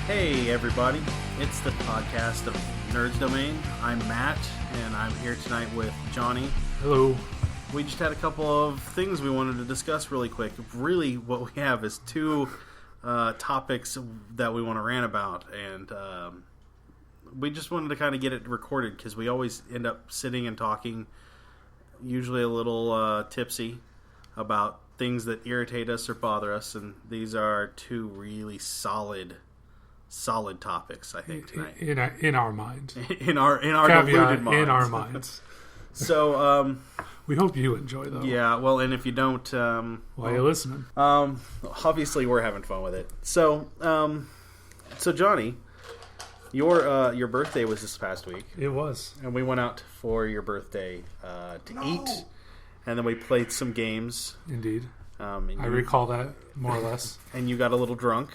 Hey everybody, it's the podcast of Nerds Domain. I'm Matt, and I'm here tonight with Johnny. Hello. We just had a couple of things we wanted to discuss really quick. Really, what we have is two topics that we want to rant about, and we just wanted to kind of get it recorded because we always end up sitting and talking, usually a little tipsy, about things that irritate us or bother us, and these are two really solid topics, I think, tonight. In our mind. in our Caveat, deluded minds. in our minds. So, we hope you enjoy, though. yeah, well, and if you don't... Why are you listening? Obviously, we're having fun with it. So, Johnny, your birthday was this past week. It was. And we went out for your birthday to eat, and then we played some games. Indeed. I recall that, more or less. And you got a little drunk.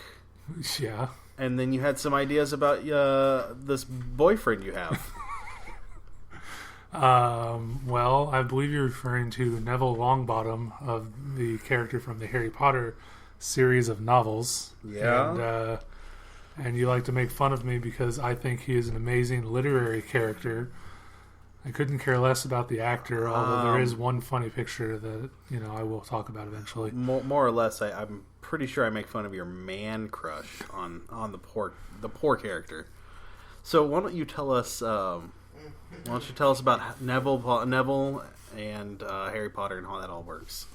Yeah. And then you had some ideas about this boyfriend you have. Well, I believe you're referring to Neville Longbottom, of the character from the Harry Potter series of novels. Yeah. And you like to make fun of me because I think he is an amazing literary character. I couldn't care less about the actor, although there is one funny picture that, I will talk about eventually. More or less, I'm pretty sure I make fun of your man crush on the poor character. So why don't you tell us about Neville and Harry Potter and how that all works?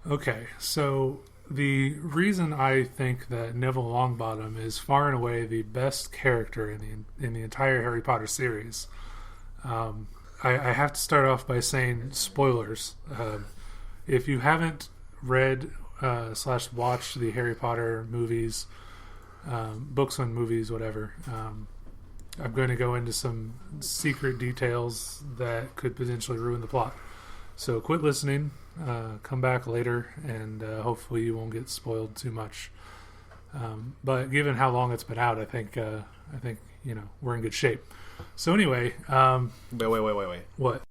Okay, so the reason I think that Neville Longbottom is far and away the best character in the entire Harry Potter series. I have to start off by saying spoilers. If you haven't read / watched the Harry Potter movies, books and movies, whatever, I'm going to go into some secret details that could potentially ruin the plot. So quit listening, come back later, and hopefully you won't get spoiled too much. But given how long it's been out, I think we're in good shape. So anyway, wait. What?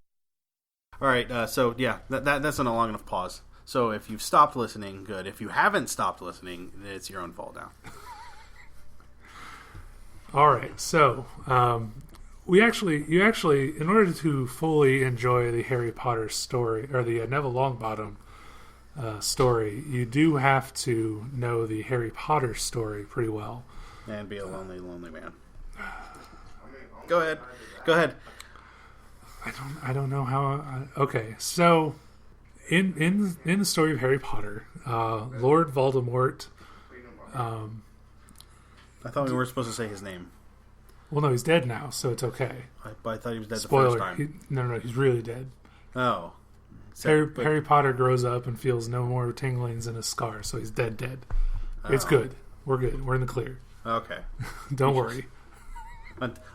All right. So yeah, that's not a long enough pause. So if you've stopped listening, good. If you haven't stopped listening, it's your own fault now. All right. So you actually, in order to fully enjoy the Harry Potter story or the Neville Longbottom story, you do have to know the Harry Potter story pretty well. And be a lonely man. Go ahead. I don't know how. Okay, so in the story of Harry Potter, Lord Voldemort. I thought we weren't supposed to say his name. Well, no, he's dead now, so it's okay. I thought he was dead Spoiler, the first time. No, he's really dead. Oh. Harry Potter grows up and feels no more tinglings in his scar, so he's dead. Oh. It's good. We're good. We're in the clear. Okay. Don't worry.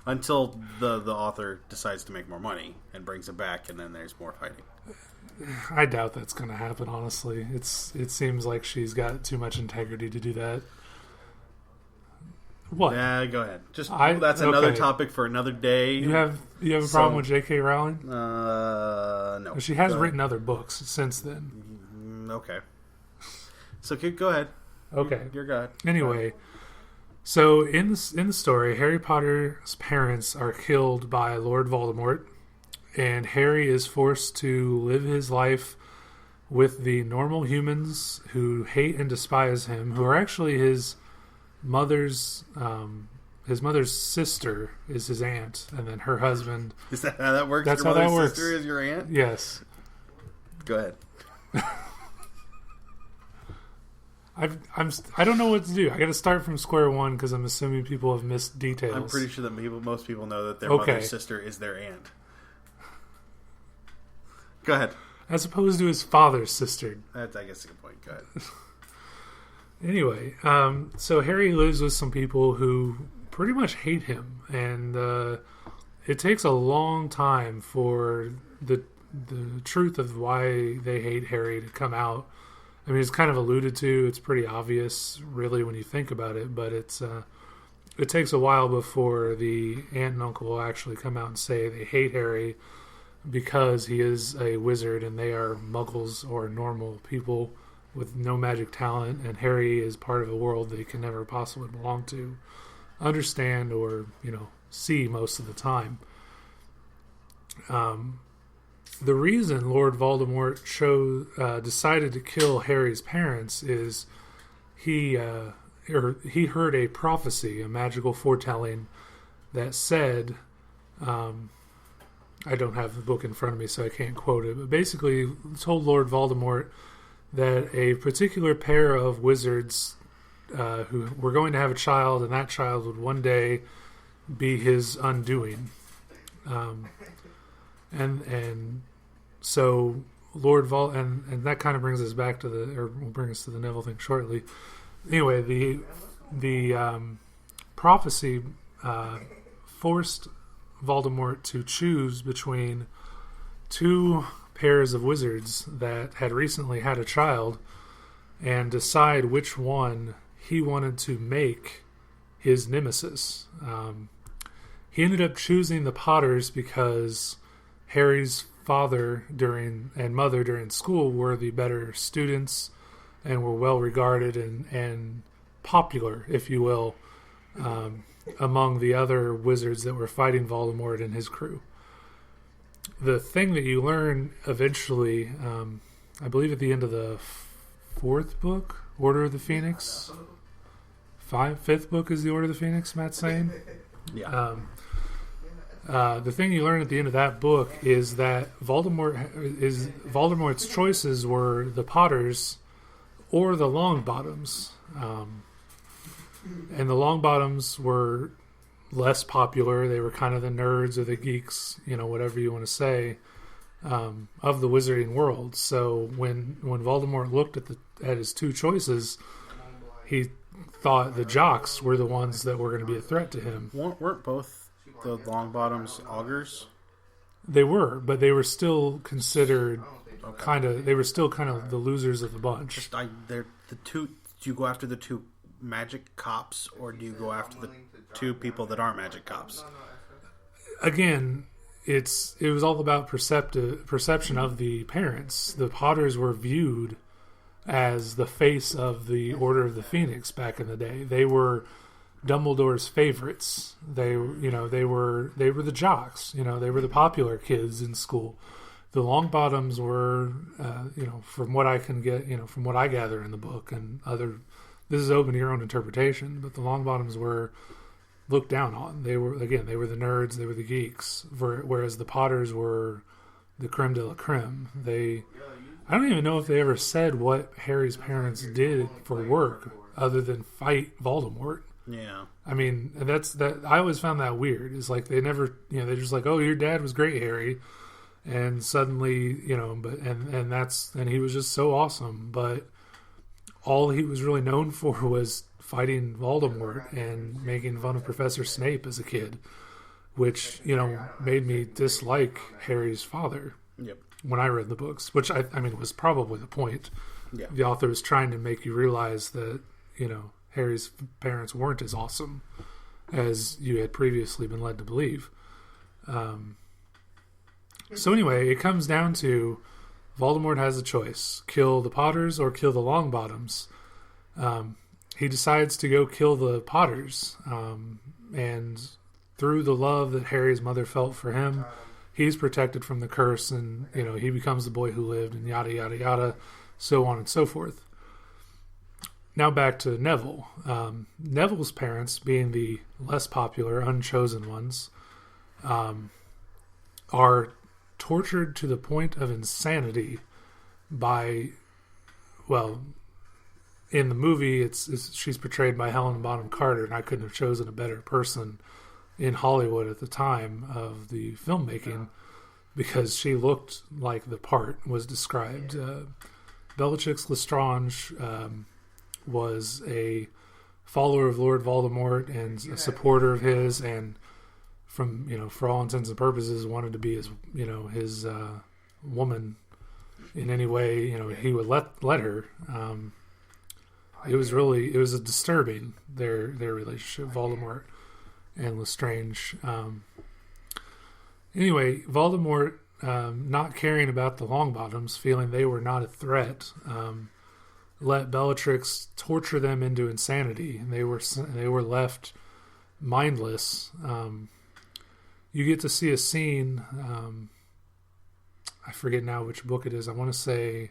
Until the author decides to make more money and brings it back, and then there's more fighting. I doubt that's going to happen, honestly. It seems like she's got too much integrity to do that. What? Yeah, go ahead. That's another topic for another day. You have a problem with J.K. Rowling? No. She has written other books since then. Okay. So go ahead. Okay. You're good. Anyway, so in the story, Harry Potter's parents are killed by Lord Voldemort, and Harry is forced to live his life with the normal humans who hate and despise him, who are actually his mother's sister is his aunt, and then her husband. Is that how that works? That's your how that mother's works. Sister is your aunt? Yes. Go ahead. I don't know what to do. I got to start from square one because I'm assuming people have missed details. I'm pretty sure that most people know that their mother's sister is their aunt. Go ahead. As opposed to his father's sister. That's, I guess, a good point. Go ahead. Anyway, so Harry lives with some people who pretty much hate him, and it takes a long time for the truth of why they hate Harry to come out. I mean, it's kind of alluded to. It's pretty obvious, really, when you think about it, but it takes a while before the aunt and uncle will actually come out and say they hate Harry because he is a wizard and they are muggles or normal people with no magic talent, and Harry is part of a world they can never possibly belong to, understand, or see most of the time. The reason Lord Voldemort decided to kill Harry's parents is he heard a prophecy, a magical foretelling that said, I don't have the book in front of me, so I can't quote it, but basically told Lord Voldemort that a particular pair of wizards who were going to have a child, and that child would one day be his undoing. And so Lord and that kind of brings us back to will bring us to the Neville thing shortly. Anyway, the prophecy forced Voldemort to choose between two pairs of wizards that had recently had a child and decide which one he wanted to make his nemesis. He ended up choosing the Potters because Harry's father and mother during school were the better students and were well regarded and popular, if you will, among the other wizards that were fighting Voldemort and his crew. The thing that you learn eventually, I believe at the end of the fourth book, Order of the Phoenix, fifth book is the Order of the Phoenix, Matt's saying? Yeah. The thing you learn at the end of that book is that Voldemort's choices were the Potters or the Longbottoms. And the Longbottoms were less popular. They were kind of the nerds or the geeks, whatever you want to say, of the wizarding world. So when Voldemort looked at his two choices, he thought the jocks were the ones that were going to be a threat to him. Weren't both the Longbottoms augurs? They were, but they were still considered they were still kind of the losers of the bunch. They're the two. Do you go after the two magic cops, or do you go after the two people that aren't magic cops? Again, it was all about perception of the parents. The Potters were viewed as the face of the Order of the Phoenix back in the day. They were Dumbledore's favorites. They were the jocks. They were the popular kids in school. The Longbottoms were, from what I can get, from what I gather in the book and this is open to your own interpretation, but the Longbottoms were looked down on. They were the nerds, they were the geeks, whereas the Potters were the creme de la creme. I don't even know if they ever said what Harry's parents did for work other than fight Voldemort. Yeah. I mean, I always found that weird. It's like they never, they're just like, oh, your dad was great, Harry. And suddenly, and he was just so awesome. But all he was really known for was fighting Voldemort and making fun of Professor Snape as a kid, which, made me dislike Harry's father. Yep. When I read the books, which I mean was probably the point. Yeah. The author was trying to make you realize that, Harry's parents weren't as awesome as you had previously been led to believe. So anyway, it comes down to Voldemort has a choice: kill the Potters or kill the Longbottoms. He decides to go kill the Potters, and through the love that Harry's mother felt for him, he's protected from the curse, and he becomes the boy who lived, and yada yada yada, so on and so forth. Now back to Neville. Neville's parents, being the less popular, unchosen ones, are tortured to the point of insanity by, in the movie, she's portrayed by Helen Bonham Carter, and I couldn't have chosen a better person in Hollywood at the time of the filmmaking because she looked like the part was described. Bellatrix Lestrange was a follower of Lord Voldemort and a supporter of his, and from for all intents and purposes wanted to be his his woman in any way he would let her. It was a disturbing their relationship, Voldemort and Lestrange. Anyway, Voldemort, not caring about the Longbottoms, feeling they were not a threat, let Bellatrix torture them into insanity, and they were left mindless. You get to see a scene. I forget now which book it is. I want to say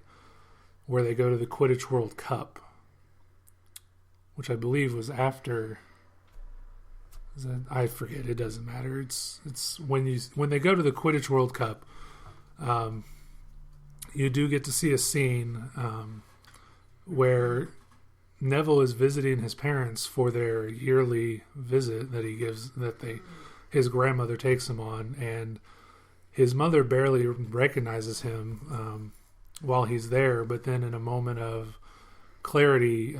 where they go to the Quidditch World Cup, which I believe was after. I forget. It doesn't matter. It's when they go to the Quidditch World Cup. You do get to see a scene where Neville is visiting his parents for their yearly visit his grandmother takes him on, and his mother barely recognizes him while he's there, but then in a moment of clarity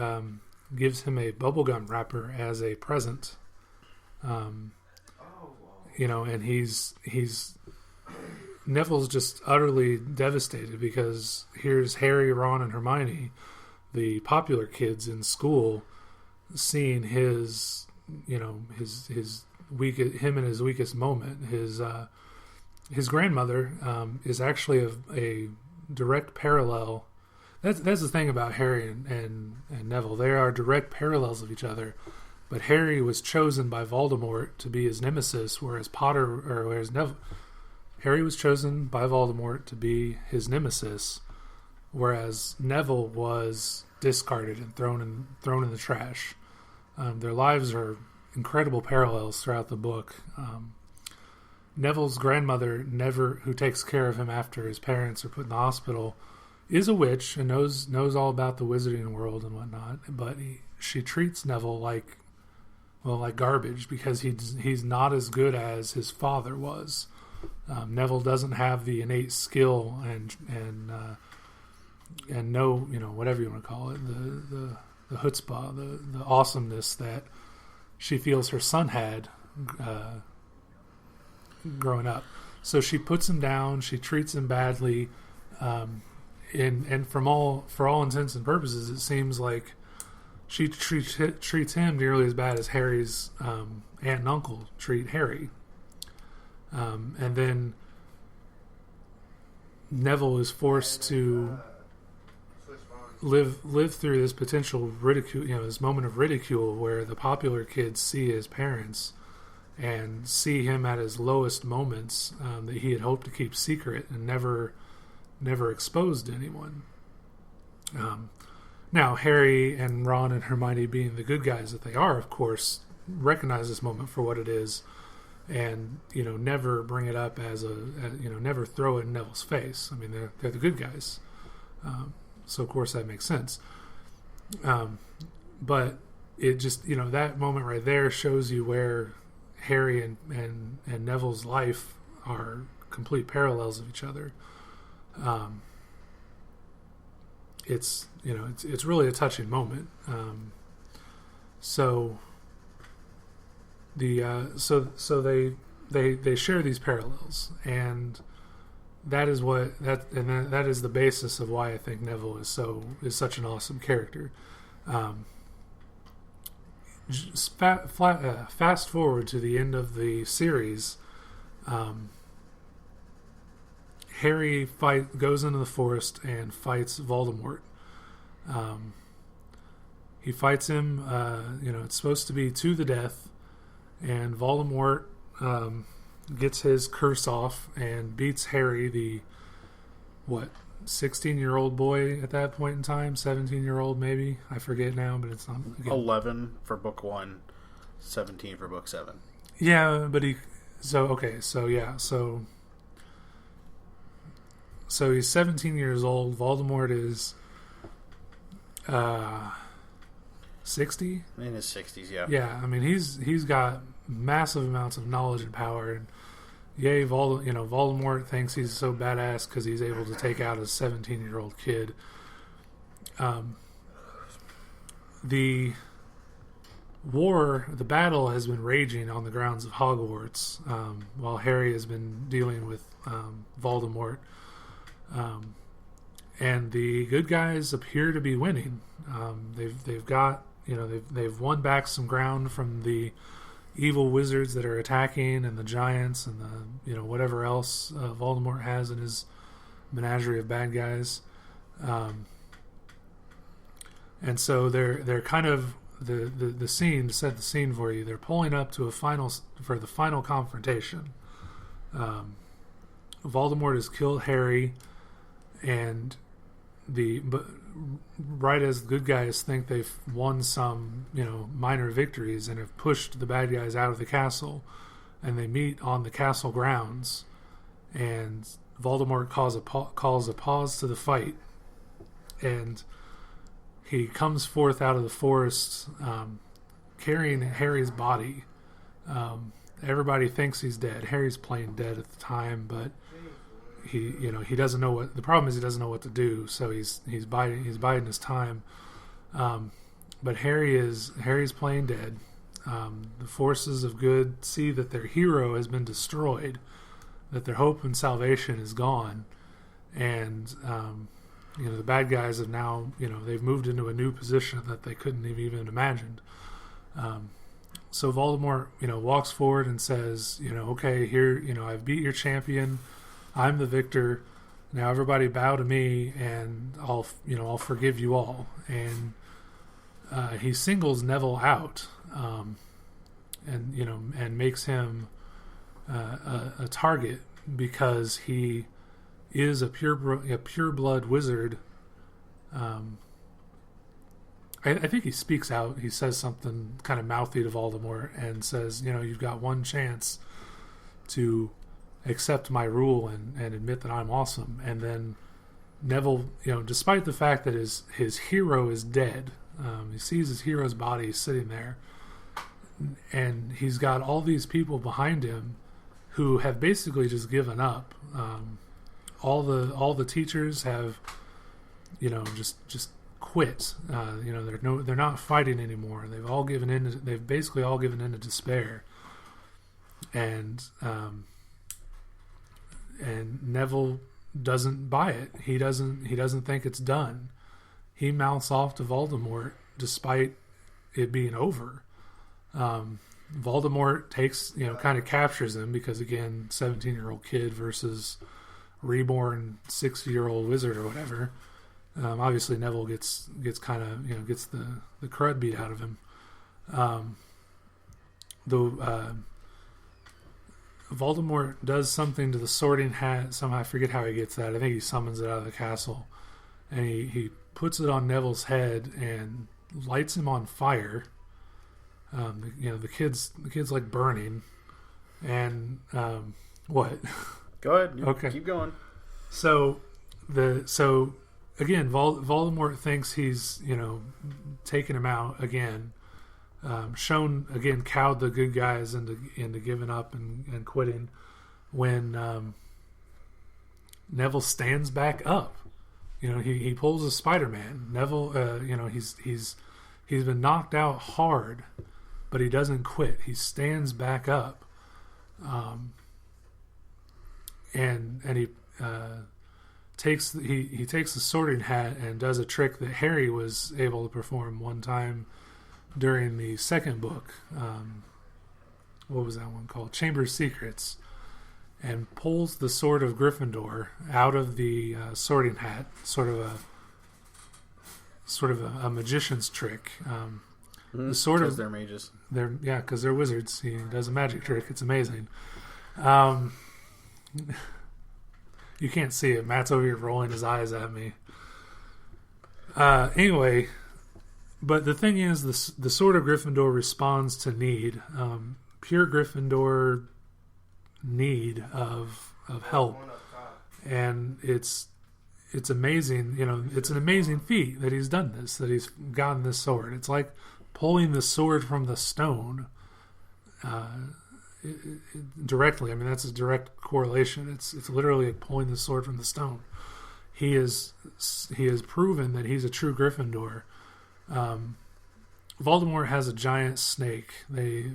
gives him a bubblegum wrapper as a present. And he's Neville's just utterly devastated because here's Harry, Ron, and Hermione, the popular kids in school, seeing his him in his weakest moment. His grandmother is actually a direct parallel. That's the thing about Harry and Neville. They are direct parallels of each other. But Harry was chosen by Voldemort to be his nemesis, whereas Neville. Harry was chosen by Voldemort to be his nemesis, whereas Neville was discarded and thrown in the trash. Their lives are incredible parallels throughout the book. Neville's grandmother, who takes care of him after his parents are put in the hospital, is a witch and knows all about the wizarding world and whatnot. But she treats Neville like garbage because he's not as good as his father was. Neville doesn't have the innate skill and no, whatever you want to call it, the chutzpah, the awesomeness that she feels her son had growing up. So she puts him down. She treats him badly, and for all intents and purposes, it seems like she treats him nearly as bad as Harry's aunt and uncle treat Harry. And then Neville is forced to live through this potential ridicule, this moment of ridicule where the popular kids see his parents and see him at his lowest moments that he had hoped to keep secret and never exposed to anyone. Now, Harry and Ron and Hermione, being the good guys that they are, of course, recognize this moment for what it is, and never bring it up as never throw it in Neville's face. I mean, they're the good guys, so of course that makes sense. But it just that moment right there shows you where Harry and Neville's life are complete parallels of each other. It's really a touching moment. So they share these parallels, and that is that is the basis of why I think Neville is such an awesome character. Fast forward to the end of the series. Harry goes into the forest and fights Voldemort. He fights him. It's supposed to be to the death, and Voldemort gets his curse off and beats Harry, the 16-year-old boy at that point in time, 17-year-old maybe. I forget now, but it's not. Again. 11 for book 1, 17 for book 7. Yeah, but So he's 17 years old. Voldemort is 60? In his 60s, yeah. Yeah, I mean, he's got massive amounts of knowledge and power. And yay, Voldemort thinks he's so badass because he's able to take out a 17-year-old kid. The battle has been raging on the grounds of Hogwarts while Harry has been dealing with Voldemort. And the good guys appear to be winning. They've got they've won back some ground from the evil wizards that are attacking, and the giants, and the whatever else Voldemort has in his menagerie of bad guys. And so they're kind of the scene, to set the scene for you. They're pulling up to the final confrontation. Voldemort has killed Harry, and but right as the good guys think they've won some, minor victories and have pushed the bad guys out of the castle, and they meet on the castle grounds, and Voldemort calls a pause to the fight, and he comes forth out of the forest carrying Harry's body. Everybody thinks he's dead. Harry's playing dead at the time, but he doesn't know what the problem is. He doesn't know what to do, so he's biding his time. But Harry's playing dead. The forces of good see that their hero has been destroyed, that their hope and salvation is gone, and the bad guys have now they've moved into a new position that they couldn't have even imagined. So Voldemort walks forward and says, okay, here, I've beat your champion. I'm the victor. Now everybody bow to me, and I'll forgive you all. And he singles Neville out, and makes him a target because he is a pure blood wizard. I think he speaks out. He says something kind of mouthy to Voldemort and says, you've got one chance to accept my rule and admit that I'm awesome. And then Neville, despite the fact that his hero is dead, he sees his hero's body sitting there, and he's got all these people behind him who have basically just given up. All the teachers have, just quit. They're not fighting anymore. They've basically all given in to despair. And Neville doesn't buy it. He doesn't think it's done. He mounts off to Voldemort despite it being over. Voldemort takes, kind of captures him because, again, 17-year-old kid versus reborn 60-year-old wizard or whatever. Obviously Neville gets kind of, gets the crud beat out of him. Voldemort does something to the Sorting Hat. Somehow I forget how he gets that. I think he summons it out of the castle, and he puts it on Neville's head and lights him on fire. The kid's like burning, and what? Go ahead. Okay, keep going. So again, Voldemort thinks he's taken him out again. Shown again cowed the good guys into giving up and quitting when Neville stands back up. He pulls a Spider-Man. Neville, he's been knocked out hard, but he doesn't quit. He stands back up, and he takes the Sorting Hat and does a trick that Harry was able to perform one time during the second book. What was that one called? Chamber of Secrets. And pulls the Sword of Gryffindor out of the Sorting Hat, sort of a magician's trick. The sword of they're mages. Because they're wizards. He does a magic trick. It's amazing. You can't see it. Matt's over here rolling his eyes at me. Anyway, but the thing is, the Sword of Gryffindor responds to need. Pure Gryffindor need of help, and it's amazing. It's an amazing feat that he's done this. That he's gotten this sword. It's like pulling the sword from the stone. Directly. I mean, that's a direct correlation. It's literally like pulling the sword from the stone. He has proven that he's a true Gryffindor. Voldemort has a giant snake. They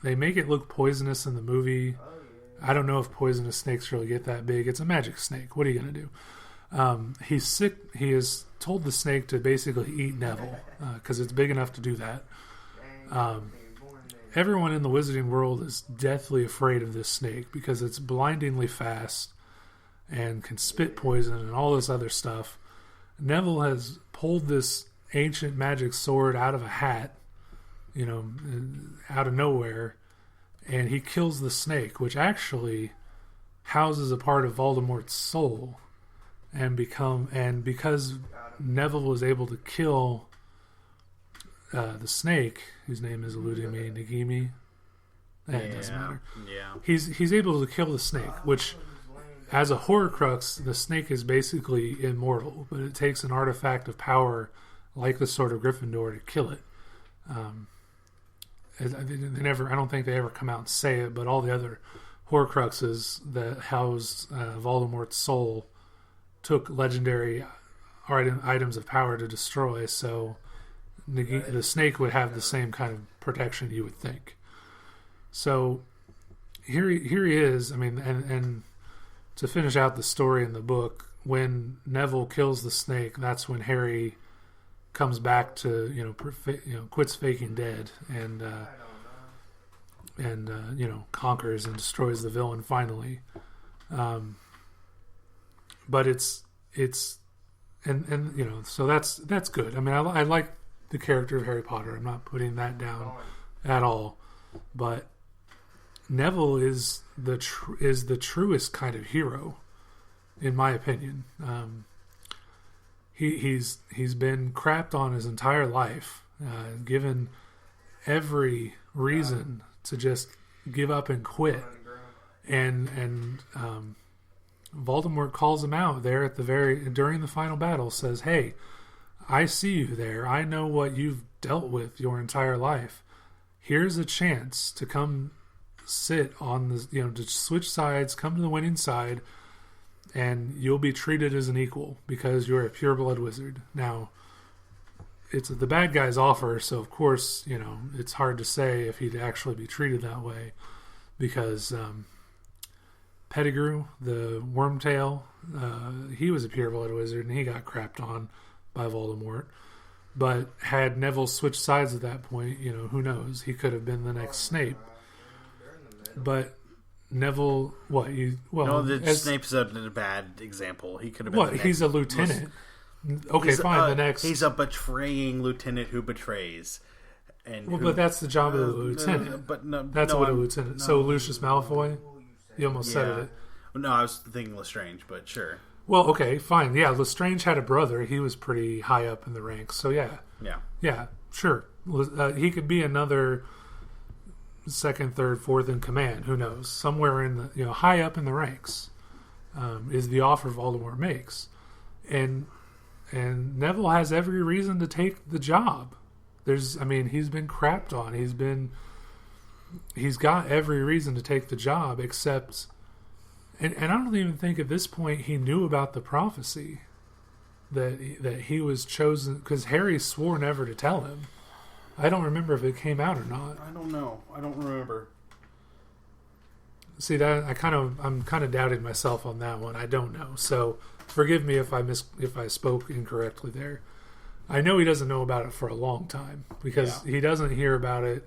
make it look poisonous in the movie. I don't know if poisonous snakes really get that big. It's a magic snake. What are you going to do? He's sick. He has told the snake to basically eat Neville because it's big enough to do that. Everyone in the wizarding world is deathly afraid of this snake because it's blindingly fast and can spit poison and all this other stuff. Neville has pulled this ancient magic sword out of a hat, out of nowhere, and he kills the snake, which actually houses a part of Voldemort's soul, and because Neville was able to kill the snake, whose name is eluding me, Nagini. It doesn't matter. Yeah. He's able to kill the snake, which, as a Horcrux, the snake is basically immortal, but it takes an artifact of power like the Sword of Gryffindor to kill it. I don't think they ever come out and say it, but all the other Horcruxes that housed Voldemort's soul took legendary items of power to destroy, so the snake would have the same kind of protection, you would think. So here he is. I mean, and to finish out the story in the book, when Neville kills the snake, that's when Harry comes back to quits faking dead and conquers and destroys the villain finally. But it's so that's good. I mean, I like the character of Harry Potter. I'm not putting that down at all, but Neville is the truest kind of hero, in my opinion. He's been crapped on his entire life, given every reason to just give up and quit, and Voldemort calls him out there during the final battle. Says, "Hey, I see you there. I know what you've dealt with your entire life. Here's a chance to come sit on the, to switch sides, come to the winning side, and you'll be treated as an equal because you're a pureblood wizard." Now, it's the bad guy's offer, so of course, it's hard to say if he'd actually be treated that way, because Pettigrew, the Wormtail, he was a pureblood wizard and he got crapped on by Voldemort. But had Neville switched sides at that point, who knows? He could have been the next Snape. But Neville, Snape's a bad example. He could have been. He's a lieutenant. Okay, fine. The next, he's a betraying lieutenant who betrays. But that's the job of the lieutenant. That's what a lieutenant. No. So Lucius Malfoy, you almost said it. No, I was thinking Lestrange, but sure. Well, okay, fine. Yeah, Lestrange had a brother. He was pretty high up in the ranks. So yeah, sure. He could be another second, third, fourth in command. Who knows? Somewhere in the high up in the ranks is the offer Voldemort makes, and Neville has every reason to take the job. He's been crapped on. He's got every reason to take the job, except, and I don't even think at this point he knew about the prophecy that he was chosen, because Harry swore never to tell him. I don't remember if it came out or not. I don't know. I don't remember. See, that I'm kind of doubting myself on that one. I don't know. So forgive me if I spoke incorrectly there. I know he doesn't know about it for a long time, because he doesn't hear about it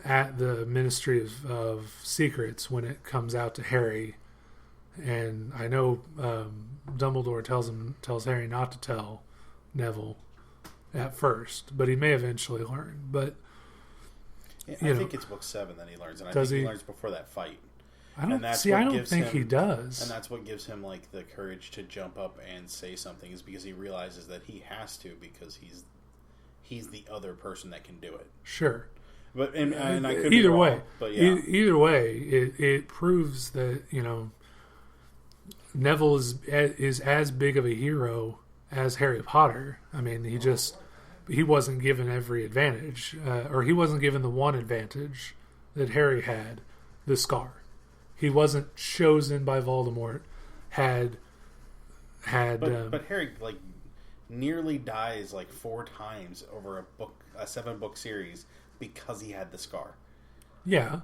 at the Ministry of Secrets when it comes out to Harry. And I know Dumbledore tells Harry not to tell Neville at first, but he may eventually learn. But I think it's book 7 that he learns, and I think he learns before that fight. I don't think he does. And that's what gives him the courage to jump up and say something, is because he realizes that he has to, because he's the other person that can do it. Sure. But and I could either be wrong, way, but yeah. Either way, it proves that Neville is as big of a hero as Harry Potter. I mean, he wasn't given every advantage, or he wasn't given the one advantage that Harry had, the scar. He wasn't chosen by Voldemort. But Harry nearly dies 4 times over a 7-book series because he had the scar. Yeah.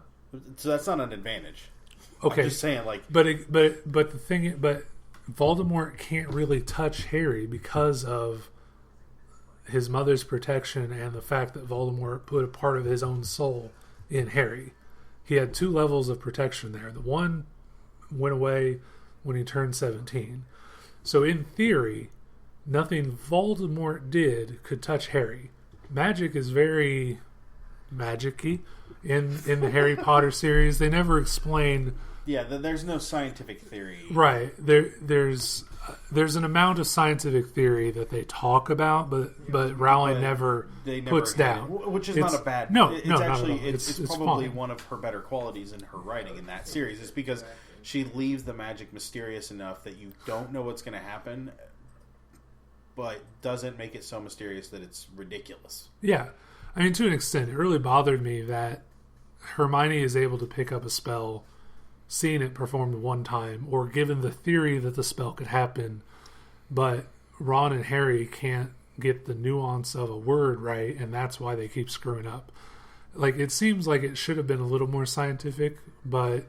So that's not an advantage. Okay. I'm just saying, but Voldemort can't really touch Harry because of his mother's protection and the fact that Voldemort put a part of his own soul in Harry. He had 2 levels of protection there. The one went away when he turned 17. So in theory, nothing Voldemort did could touch Harry. Magic is very magic-y in the Harry Potter series. They never explain. Yeah, there's no scientific theory. Right. There's an amount of scientific theory that they talk about, but Rowling never puts down. Which is not a bad... No, it's no, actually, not at all. It's It's probably fine. one of her better qualities in her writing in that series. Is because she leaves the magic mysterious enough that you don't know what's going to happen, but doesn't make it so mysterious that it's ridiculous. Yeah. I mean, to an extent, it really bothered me that Hermione is able to pick up a spell, seeing it performed one time, or given the theory that the spell could happen, but Ron and Harry can't get the nuance of a word right, and that's why they keep screwing up. Like, it seems like it should have been a little more scientific, but...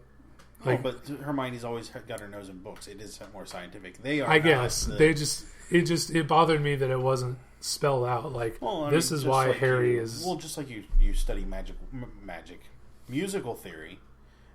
Like, but Hermione's always got her nose in books. It is more scientific. They are. I guess it bothered me that it wasn't spelled out. Like, this is why Harry is. Well, just like you study musical theory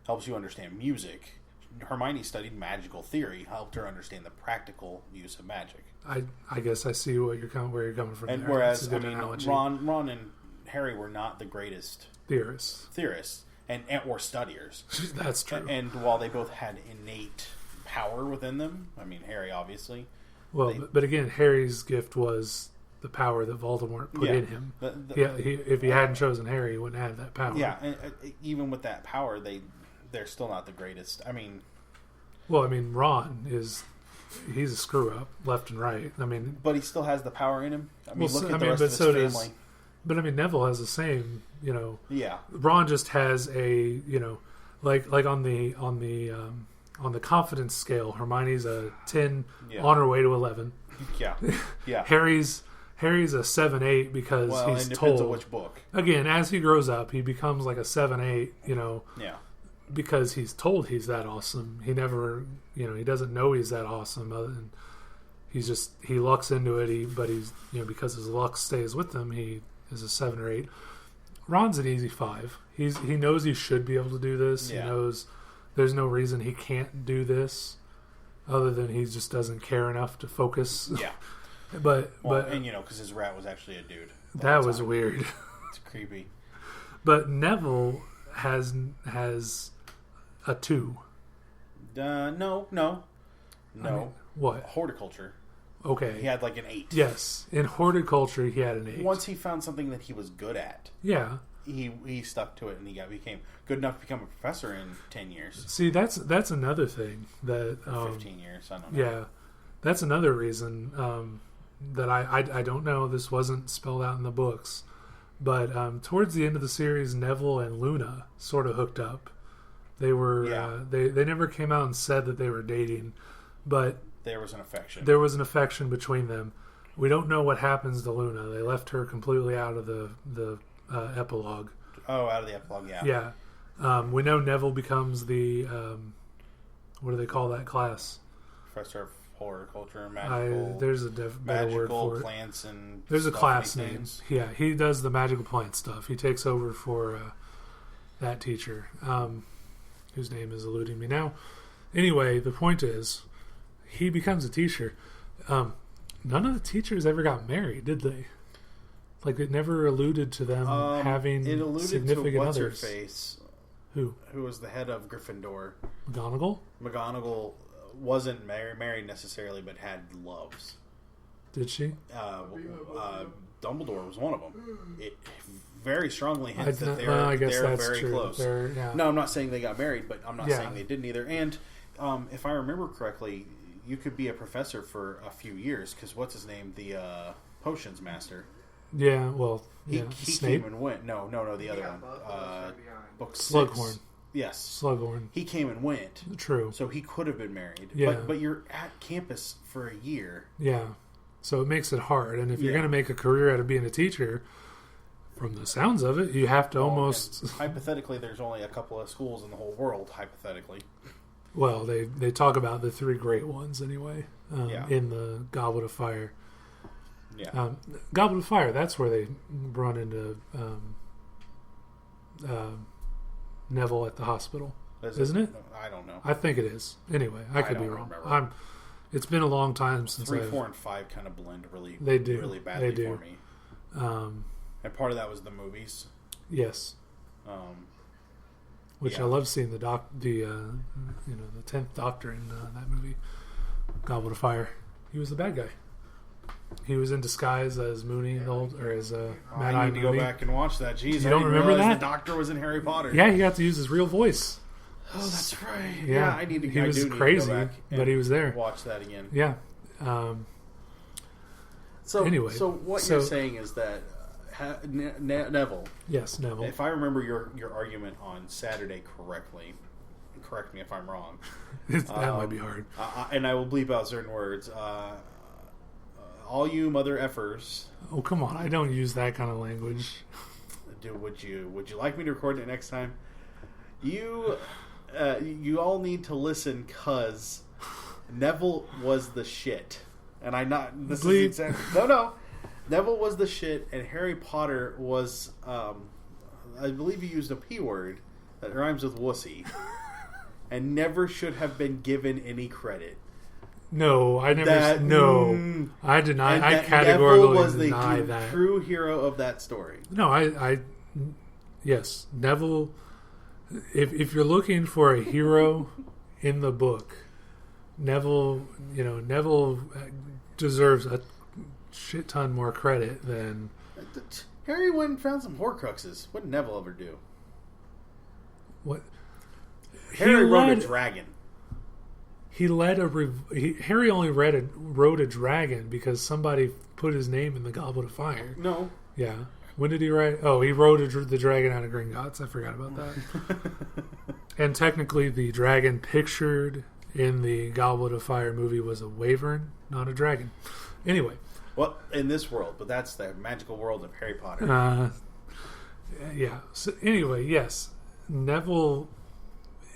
helps you understand music. Hermione studied magical theory, helped her understand the practical use of magic. I guess I see where you're coming from. And there. whereas analogy. Ron and Harry were not the greatest theorists. And or studiers. That's true. And while they both had innate power within them, I mean, Harry obviously. Well, but again, Harry's gift was the power that Voldemort put in him. If he hadn't chosen Harry, he wouldn't have that power. Yeah, and even with that power, they're still not the greatest. I mean, Ron he's a screw up left and right. I mean, but he still has the power in him. I mean, look at the rest but of his family. But I mean, Neville has the same, Yeah. Ron just has a, like on the confidence scale, Hermione's a 10 on her way to 11. Yeah. Yeah. Harry's a 7-8 because he's it told. Depends on which book. Again, as he grows up, he becomes like a 7-8. Yeah. Because he's told he's that awesome. He never, he doesn't know he's that awesome. Other than he lucks into it. But he's, because his luck stays with him, he is a 7 or 8. Ron's an easy 5. He knows he should be able to do this. Yeah. He knows there's no reason he can't do this, other than he just doesn't care enough to focus. Yeah. but because his rat was actually a dude. That was weird. It's creepy. But Neville has a 2. No. I mean, what? Horticulture. Okay. He had like an 8. Yes. In horticulture, he had an 8. Once he found something that he was good at. Yeah. He stuck to it and he became good enough to become a professor in 10 years. See, that's another thing that 15 years. I don't know. Yeah, that's another reason that I don't know. This wasn't spelled out in the books, but towards the end of the series, Neville and Luna sort of hooked up. They were they never came out and said that they were dating, but there was an affection. There was an affection between them. We don't know what happens to Luna. They left her completely out of the epilogue. Oh, out of the epilogue, yeah. Yeah. We know Neville becomes the what do they call that class? Professor of horticulture and magical. There's a better word for it. Plants and there's a class name. Things. Yeah, he does the magical plant stuff. He takes over for that teacher, whose name is eluding me now. Anyway, the point is, he becomes a teacher. None of the teachers ever got married, did they? Like, it never alluded to them having it alluded significant to what's others. Her face, who was the head of Gryffindor. McGonagall wasn't married necessarily, but had loves. Did she? Dumbledore was one of them. It very strongly hints that they're very true. close. Yeah. No, I'm not saying they got married, but I'm not saying they didn't either. And if I remember correctly, you could be a professor for a few years because what's his name, the potions master. Yeah, well, he Snape? came and went. No, the other one. Book 6. Slughorn. Yes, Slughorn. He came and went. True. So he could have been married. Yeah. But you're at campus for a year. Yeah. So it makes it hard. And if you're going to make a career out of being a teacher, from the sounds of it, you have to almost... Hypothetically, there's only a couple of schools in the whole world, hypothetically. Well, they talk about the 3 great ones anyway, in the Goblet of Fire. Yeah. Goblet of Fire, that's where they run into Neville at the hospital. Isn't it? I don't know. I think it is. Anyway, I could be wrong. It's been a long time since 3, 4, and 5 kind of blend really badly They do. for me. And part of that was the movies. Yes. Which I love seeing the 10th Doctor in that movie, Goblet of Fire. He was the bad guy. He was in disguise as Mooney, as Mad-Eye Mooney. I need to go back and watch that. Jeez, you don't remember that? The Doctor was in Harry Potter. Yeah, he got to use his real voice. Oh, that's right. Yeah, I need to. He was crazy, but he was there. Watch that again. Yeah. So anyway, what you're saying is that Neville. Yes, Neville. If I remember your argument on Saturday correctly, correct me if I'm wrong. That might be hard. And I will bleep out certain words. All you mother effers. Oh, come on! I don't use that kind of language. Would you like me to record it next time? You all need to listen, cause Neville was the shit, and no. Neville was the shit, and Harry Potter was. I believe you used a P word that rhymes with wussy, and never should have been given any credit. No, I never. I deny. I categorically deny that. Neville was the true hero of that story. No, yes, Neville. If you're looking for a hero in the book, Neville deserves a shit ton more credit than Harry went and found some Horcruxes. What did Neville ever do? What? Harry rode a dragon. He led Harry only rode a dragon because somebody put his name in the Goblet of Fire. No. Yeah. When did he ride? Oh, he rode the dragon out of Gringotts. I forgot about that. And technically, the dragon pictured in the Goblet of Fire movie was a wyvern, not a dragon. Anyway. Well, in this world, but that's the magical world of Harry Potter. Yeah. So anyway, yes, Neville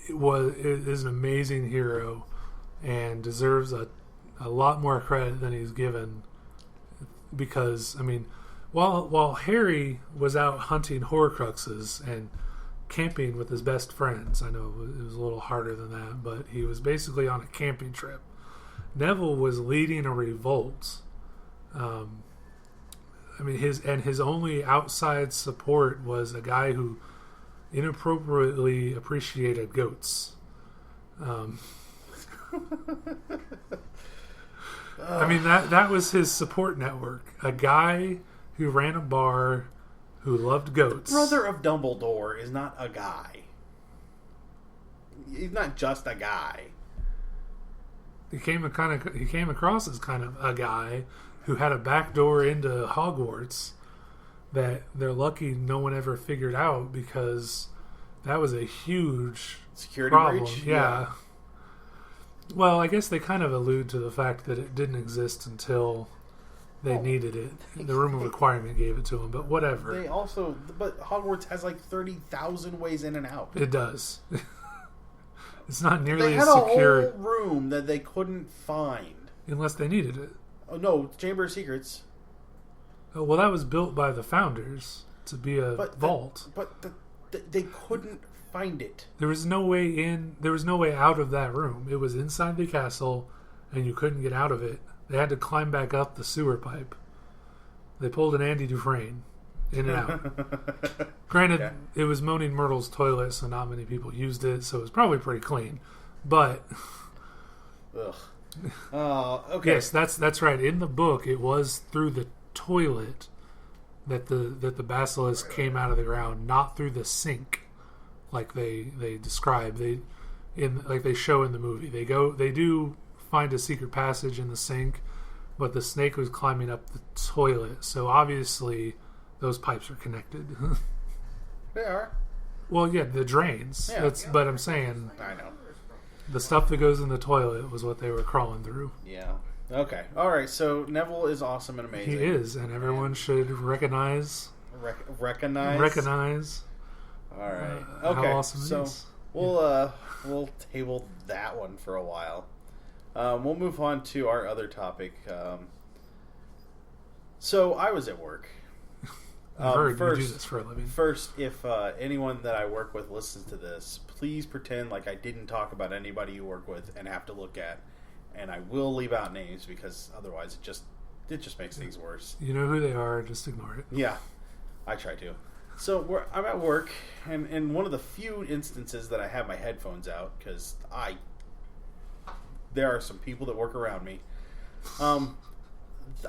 is an amazing hero and deserves a lot more credit than he's given. Because while Harry was out hunting Horcruxes and camping with his best friends, I know it was a little harder than that, but he was basically on a camping trip. Neville was leading a revolt. His only outside support was a guy who inappropriately appreciated goats. That was his support network. A guy who ran a bar, who loved goats. Brother of Dumbledore is not a guy. He's not just a guy. He came across as kind of a guy who had a back door into Hogwarts that they're lucky no one ever figured out, because that was a huge security problem. breach. Yeah. Well, I guess they kind of allude to the fact that it didn't exist until they needed it. The room of requirement gave it to them, but whatever. But Hogwarts has like 30,000 ways in and out. It does. It's not nearly as secure. They had a whole room that they couldn't find. Unless they needed it. Oh, no, Chamber of Secrets. Oh, well, that was built by the founders to be a vault. They couldn't find it. There was no way in. There was no way out of that room. It was inside the castle, and you couldn't get out of it. They had to climb back up the sewer pipe. They pulled an Andy Dufresne in and out. Granted, It was Moaning Myrtle's toilet, so not many people used it, so it was probably pretty clean. But ugh. Okay. Yes, that's right. In the book, it was through the toilet that the basilisk came out of the ground, not through the sink, like they describe. Like they show in the movie. They do find a secret passage in the sink, but the snake was climbing up the toilet, so obviously those pipes are connected. They are. Well, yeah, the drains. Yeah. But I'm saying, I know. The stuff that goes in the toilet was what they were crawling through. Yeah. Okay. All right. So Neville is awesome and amazing. He is, and everyone should recognize. Recognize. All right. Okay. How awesome so it is. We'll table that one for a while. We'll move on to our other topic. So I was at work. I've heard you do this for a living. First, if anyone that I work with listens to this, please pretend like I didn't talk about anybody you work with and have to look at and I will leave out names because otherwise it just makes things worse. You know who they are, just ignore it. Yeah, I try to. So I'm at work, and in one of the few instances that I have my headphones out, because there are some people that work around me.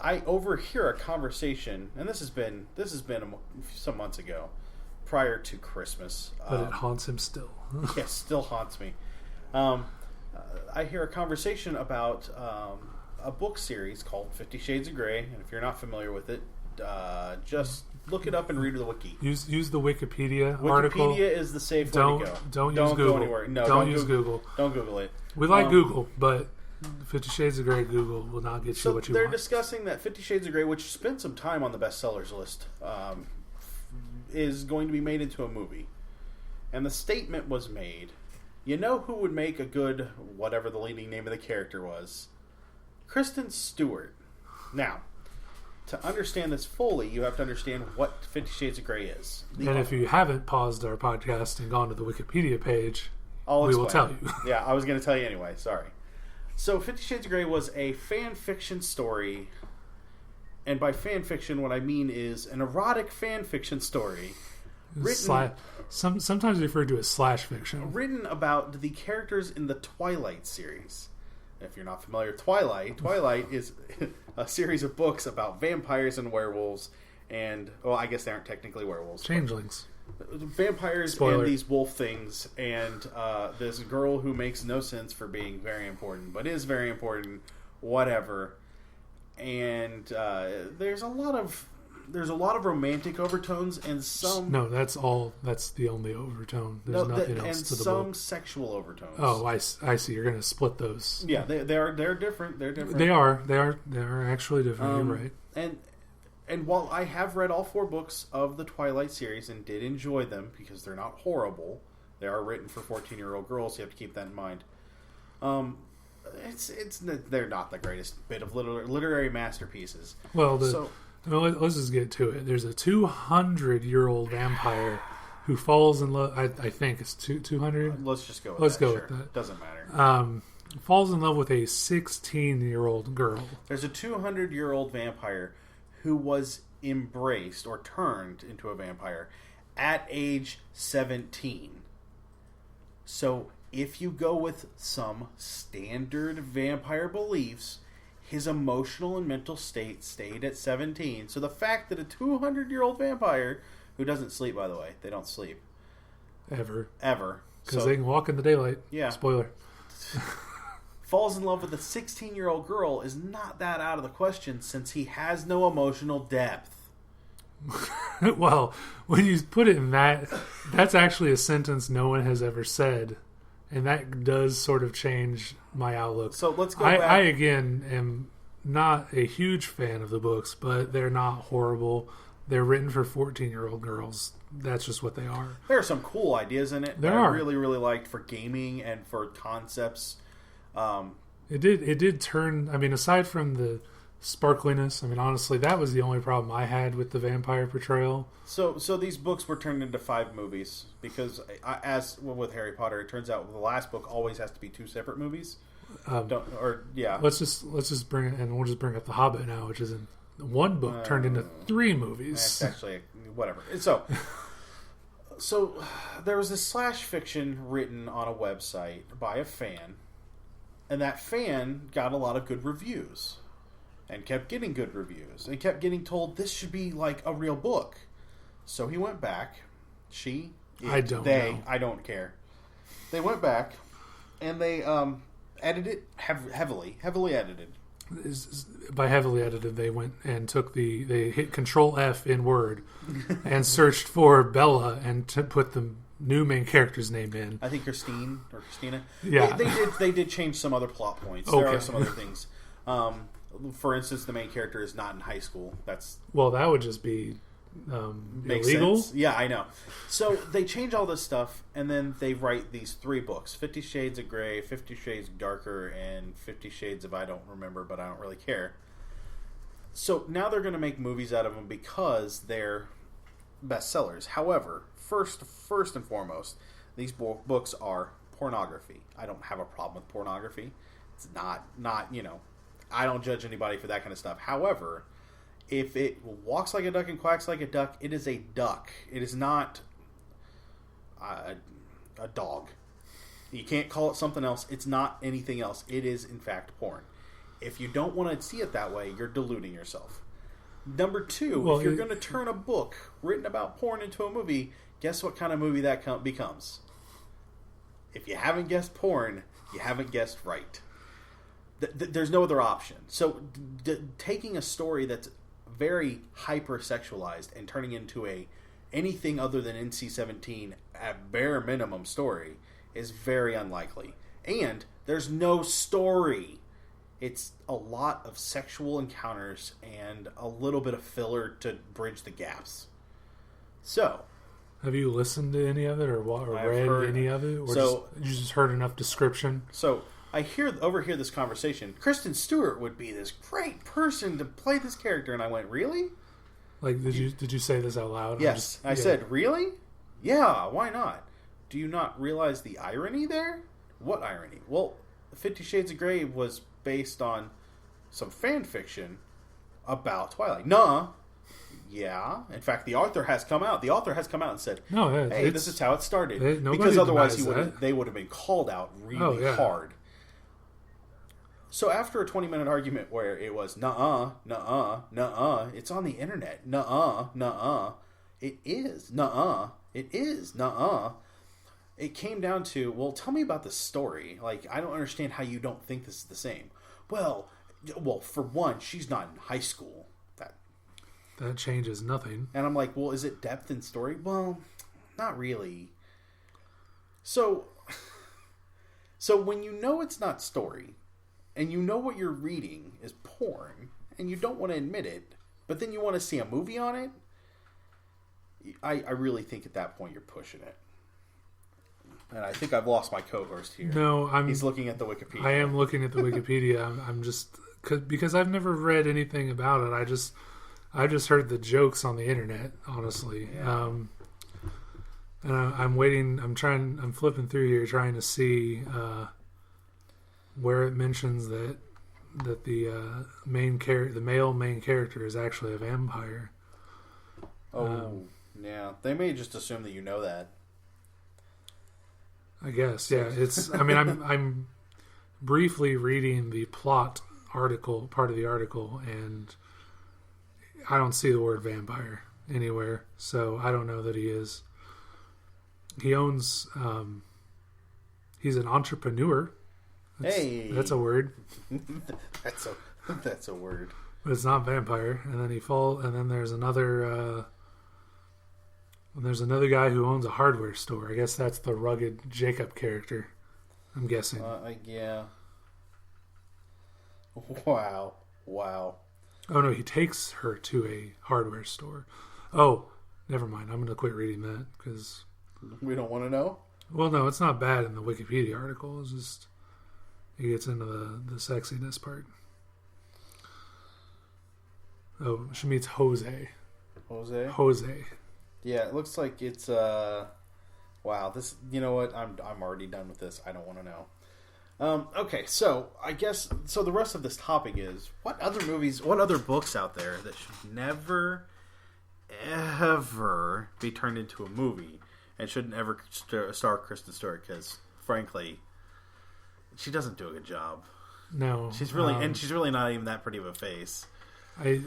I overhear a conversation, and this has been some months ago, prior to Christmas. But it haunts him still. Yes, still haunts me. I hear a conversation about a book series called 50 Shades of Grey, and if you're not familiar with it, just look it up and read the wiki. Use the Wikipedia article. Wikipedia is the safe way to go. Don't use Google. Go anywhere. No, don't use Google. Don't Google it. We like Google, but 50 Shades of Grey Google will not get you what you want. They're discussing that 50 Shades of Grey, which spent some time on the bestsellers list, is going to be made into a movie. And the statement was made, you know who would make a good, whatever the leading name of the character was? Kristen Stewart. Now, to understand this fully, you have to understand what 50 Shades of Grey is. And if you haven't paused our podcast and gone to the Wikipedia page, we will tell you. Yeah, I was going to tell you anyway. Sorry. So 50 Shades of Grey was a fan fiction story. And by fan fiction, what I mean is an erotic fan fiction story. Sometimes referred to as slash fiction. Written about the characters in the Twilight series. If you're not familiar with Twilight is a series of books about vampires and werewolves, and I guess they aren't technically werewolves. Changelings. Vampires. Spoiler. And these wolf things, and this girl who makes no sense for being very important, but is very important. Whatever. And there's a lot of romantic overtones and some. No, that's the only overtone. There's nothing else to the book. And some sexual overtones. Oh, I see. You're going to split those. Yeah, they're different. They're different. They are actually different. You're right. And while I have read all 4 books of the Twilight series and did enjoy them because they're not horrible, they are written for 14-year-old girls. So you have to keep that in mind. They're not the greatest bit of literary masterpieces. Well, let's just get to it. There's a 200-year-old vampire who falls in love. I think it's 200. Let's just go with let's that. Go sure. with that. Doesn't matter. Falls in love with a 16-year-old girl. There's a 200-year-old vampire who was embraced or turned into a vampire at age 17. So if you go with some standard vampire beliefs, his emotional and mental state stayed at 17. So the fact that a 200-year-old vampire, who doesn't sleep, by the way, they don't sleep. Ever. Because they can walk in the daylight. Yeah. Spoiler. Falls in love with a 16-year-old girl is not that out of the question since he has no emotional depth. Well, when you put it in that's actually a sentence no one has ever said. And that does sort of change my outlook. So let's go back. I, again, am not a huge fan of the books, but they're not horrible. They're written for 14-year-old girls. That's just what they are. There are some cool ideas in it that I really, really liked for gaming and for concepts. It did turn... I mean, aside from the sparkliness, I mean, honestly, that was the only problem I had with the vampire portrayal. So these books were turned into 5 movies because, as with Harry Potter, it turns out the last book always has to be 2 separate movies. Let's just bring it, and we'll just bring up The Hobbit now, which is in one book turned into 3 movies. That's actually whatever. So there was this slash fiction written on a website by a fan, and that fan got a lot of good reviews. And kept getting good reviews. And kept getting told this should be like a real book. So he went back. I don't care. They went back and they edited it heavily edited. By heavily edited, they went and they hit Control F in Word and searched for Bella and put the new main character's name in. I think Christine or Christina. Yeah, they did change some other plot points. Okay. There are some other things. For instance, the main character is not in high school. That would just be illegal. Sense. Yeah, I know. So they change all this stuff, and then they write these 3 books: 50 Shades of Grey, 50 Shades Darker, and 50 Shades of I don't remember, but I don't really care. So now they're going to make movies out of them because they're bestsellers. However, first and foremost, these books are pornography. I don't have a problem with pornography. It's not I don't judge anybody for that kind of stuff. However, if it walks like a duck and quacks like a duck, it is a duck. It is not a dog. You can't call it something else. It's not anything else. It is, in fact, porn. If you don't want to see it that way, you're deluding yourself. Number two, if you're going to turn a book written about porn into a movie, guess what kind of movie that becomes? If you haven't guessed porn, you haven't guessed right. There's no other option. So taking a story that's very hyper-sexualized and turning into anything other than NC-17 at bare minimum story is very unlikely. And there's no story. It's a lot of sexual encounters and a little bit of filler to bridge the gaps. So, have you listened to any of it or read any of it? Or you just heard enough description? So, I overhear this conversation. Kristen Stewart would be this great person to play this character. And I went, really? Like, did you say this out loud? Yes. I said, really? Yeah, why not? Do you not realize the irony there? What irony? Well, 50 Shades of Grey was based on some fan fiction about Twilight. Nuh-uh. Yeah. In fact, the author has come out and said, "No, hey, this is how it started." Because otherwise they would have been called out really hard. So after a 20-minute argument where it was nuh-uh, nuh-uh, nuh-uh, it's on the internet. Nuh-uh, nuh-uh. It is nuh-uh. It is nuh-uh. It came down to, well, tell me about the story. Like, I don't understand how you don't think this is the same. Well, for one, she's not in high school. That changes nothing. And I'm like, well, is it depth in story? Well, not really. So when you know it's not story, and you know what you're reading is porn, and you don't want to admit it, but then you want to see a movie on it, I really think at that point you're pushing it. And I think I've lost my co-host here. No, he's looking at the Wikipedia. I am looking at the Wikipedia. I'm just because I've never read anything about it. I just heard the jokes on the internet, honestly. Yeah. And I'm waiting. I'm flipping through here trying to see where it mentions that the male main character is actually a vampire. Yeah. They may just assume that you know that. I guess, yeah. It's. I mean, I'm briefly reading the plot article, part of the article, and I don't see the word vampire anywhere. So I don't know that he is. He owns. He's an entrepreneur. That's a word. that's a word. But it's not vampire. And then there's another. There's another guy who owns a hardware store. I guess that's the rugged Jacob character, I'm guessing. Yeah. Wow. Oh, no, he takes her to a hardware store. Oh, never mind. I'm going to quit reading that because... We don't want to know? Well, no, it's not bad in the Wikipedia article. It's just... He gets into the sexiness part. Oh, she meets Jose. Jose. Yeah, it looks like it's wow, this, you know what? I'm already done with this. I don't want to know. Okay, so I guess the rest of this topic is what other books out there that should never ever be turned into a movie and shouldn't ever star Kristen Stewart because frankly, she doesn't do a good job. No. She's really not even that pretty of a face. I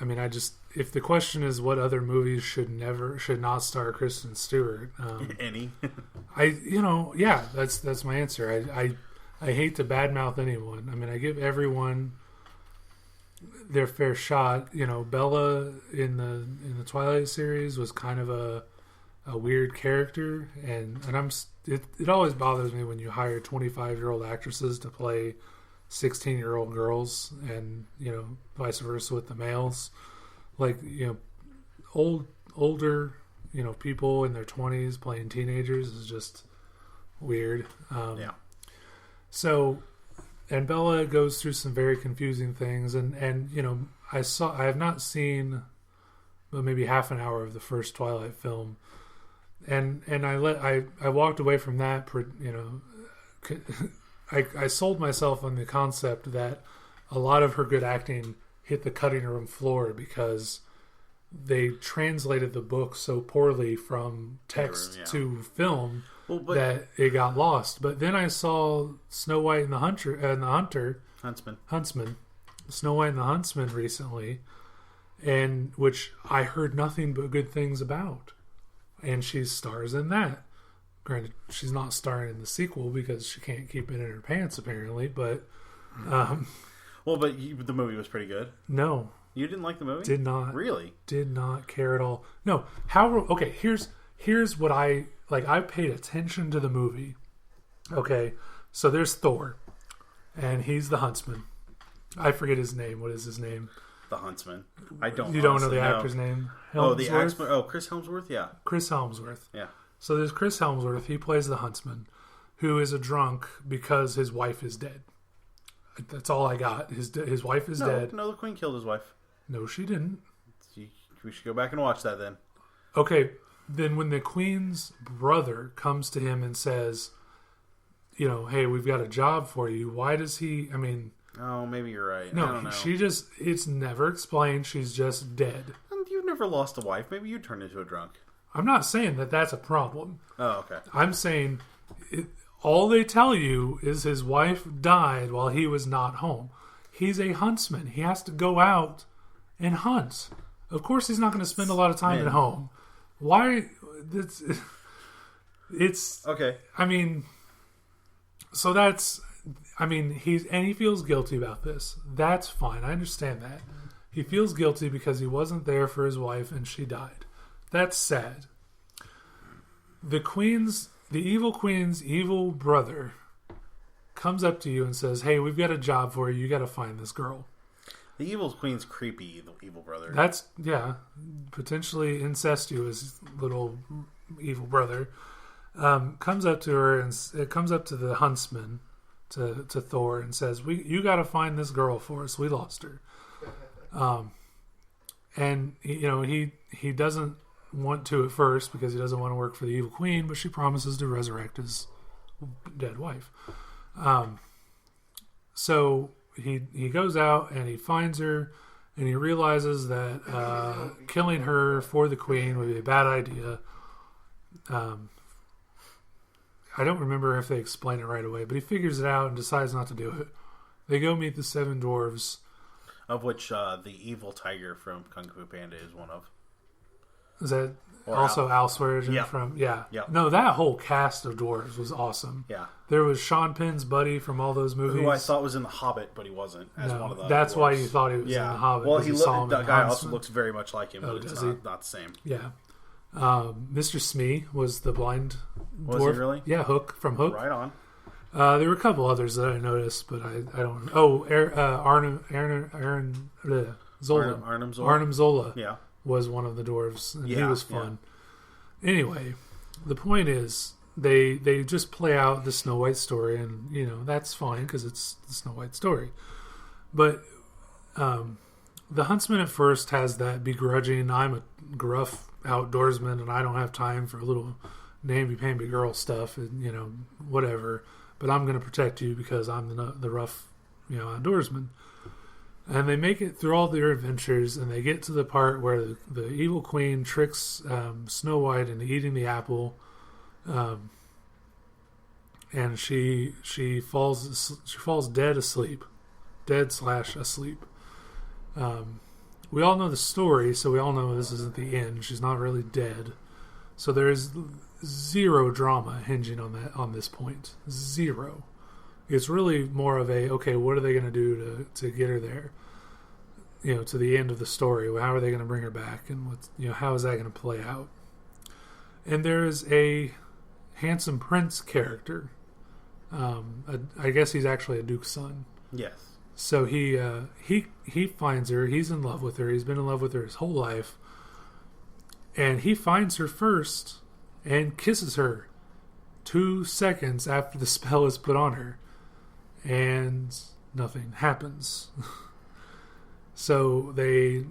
mean, if the question is what other movies should not star Kristen Stewart, any, that's my answer. I hate to badmouth anyone. I mean, I give everyone their fair shot. You know, Bella in the Twilight series was kind of a weird character, and it always bothers me when you hire 25-year-old actresses to play 16-year-old girls, and vice versa with the males. Like, older people in their 20s playing teenagers is just weird. Yeah. So, and Bella goes through some very confusing things, and I have not seen, but maybe half an hour of the first Twilight film, and I walked away from that. I sold myself on the concept that a lot of her good acting hit the cutting room floor because they translated the book so poorly from text to film that it got lost. But then I saw Snow White and the Huntsman, Snow White and the Huntsman recently, and which I heard nothing but good things about. And she stars in that. Granted, she's not starring in the sequel because she can't keep it in her pants, apparently. But, but the movie was pretty good. No, you didn't like the movie? Did not. Really? Did not care at all. No. Okay. Here's what I like. I paid attention to the movie. Okay, so there's Thor, and he's the huntsman. I forget his name. What is his name? The Huntsman. I don't. You don't know the actor's name? Chris Hemsworth. Yeah, Chris Hemsworth. Yeah. So there's Chris Hemsworth. He plays the huntsman, who is a drunk because his wife is dead. That's all I got. His wife is dead. No, the Queen killed his wife. No, she didn't. We should go back and watch that then. Okay, then when the Queen's brother comes to him and says, hey, we've got a job for you, why does he, Oh, maybe you're right. No, I don't know. It's never explained. She's just dead. You've never lost a wife. Maybe you turned into a drunk. I'm not saying that that's a problem. Oh, okay. I'm saying all they tell you is his wife died while he was not home. He's a huntsman. He has to go out and hunt. Of course, he's not going to spend a lot of time at home. Why? It's okay. So that's. He feels guilty about this. That's fine. I understand that. He feels guilty because he wasn't there for his wife and she died. That's sad. The evil queen's evil brother comes up to you and says, "Hey, we've got a job for you. You got to find this girl." The evil queen's creepy. The evil brother. That's potentially incestuous little evil brother. Comes up to her and it comes up to the huntsman. To Thor and says, you got to find this girl for us. We lost her. And he doesn't want to at first because he doesn't want to work for the evil queen, but she promises to resurrect his dead wife. So he goes out and he finds her and he realizes that killing her for the queen would be a bad idea. I don't remember if they explain it right away, but he figures it out and decides not to do it. They go meet the seven dwarves. Of which the evil tiger from Kung Fu Panda is one of. Is that also Al Swearingen from? Yeah. No, that whole cast of dwarves was awesome. Yeah. There was Sean Penn's buddy from all those movies. Who I thought was in The Hobbit, but he wasn't. One of the that's dwarves. Why you thought he was in The Hobbit. Well, that guy also looks very much like him, but it's not the same. Yeah. Mr. Smee was the blind dwarf. Was he really? Yeah, Hook from Hook. Right on. There were a couple others that I noticed, but I don't. Oh, Arnim Zola. Arnim Zola. Yeah. Was one of the dwarves. And he was fun. Yeah. Anyway, the point is they just play out the Snow White story, and that's fine because it's the Snow White story. But the huntsman at first has that begrudging, I'm a gruff outdoorsman and I don't have time for a little namby-pamby girl stuff and whatever, but I'm going to protect you because I'm the rough outdoorsman. And they make it through all their adventures and they get to the part where the evil queen tricks Snow White into eating the apple, and she falls dead asleep. We all know the story, so we all know this isn't the end. She's not really dead. So there's zero drama hinging on this point. Zero. It's really more of okay, what are they going to do to get her there? To the end of the story. How are they going to bring her back? And how is that going to play out? And there's a handsome prince character. I guess he's actually a duke's son. Yes. So he finds her. He's in love with her. He's been in love with her his whole life. And he finds her first and kisses her 2 seconds after the spell is put on her. And nothing happens. So they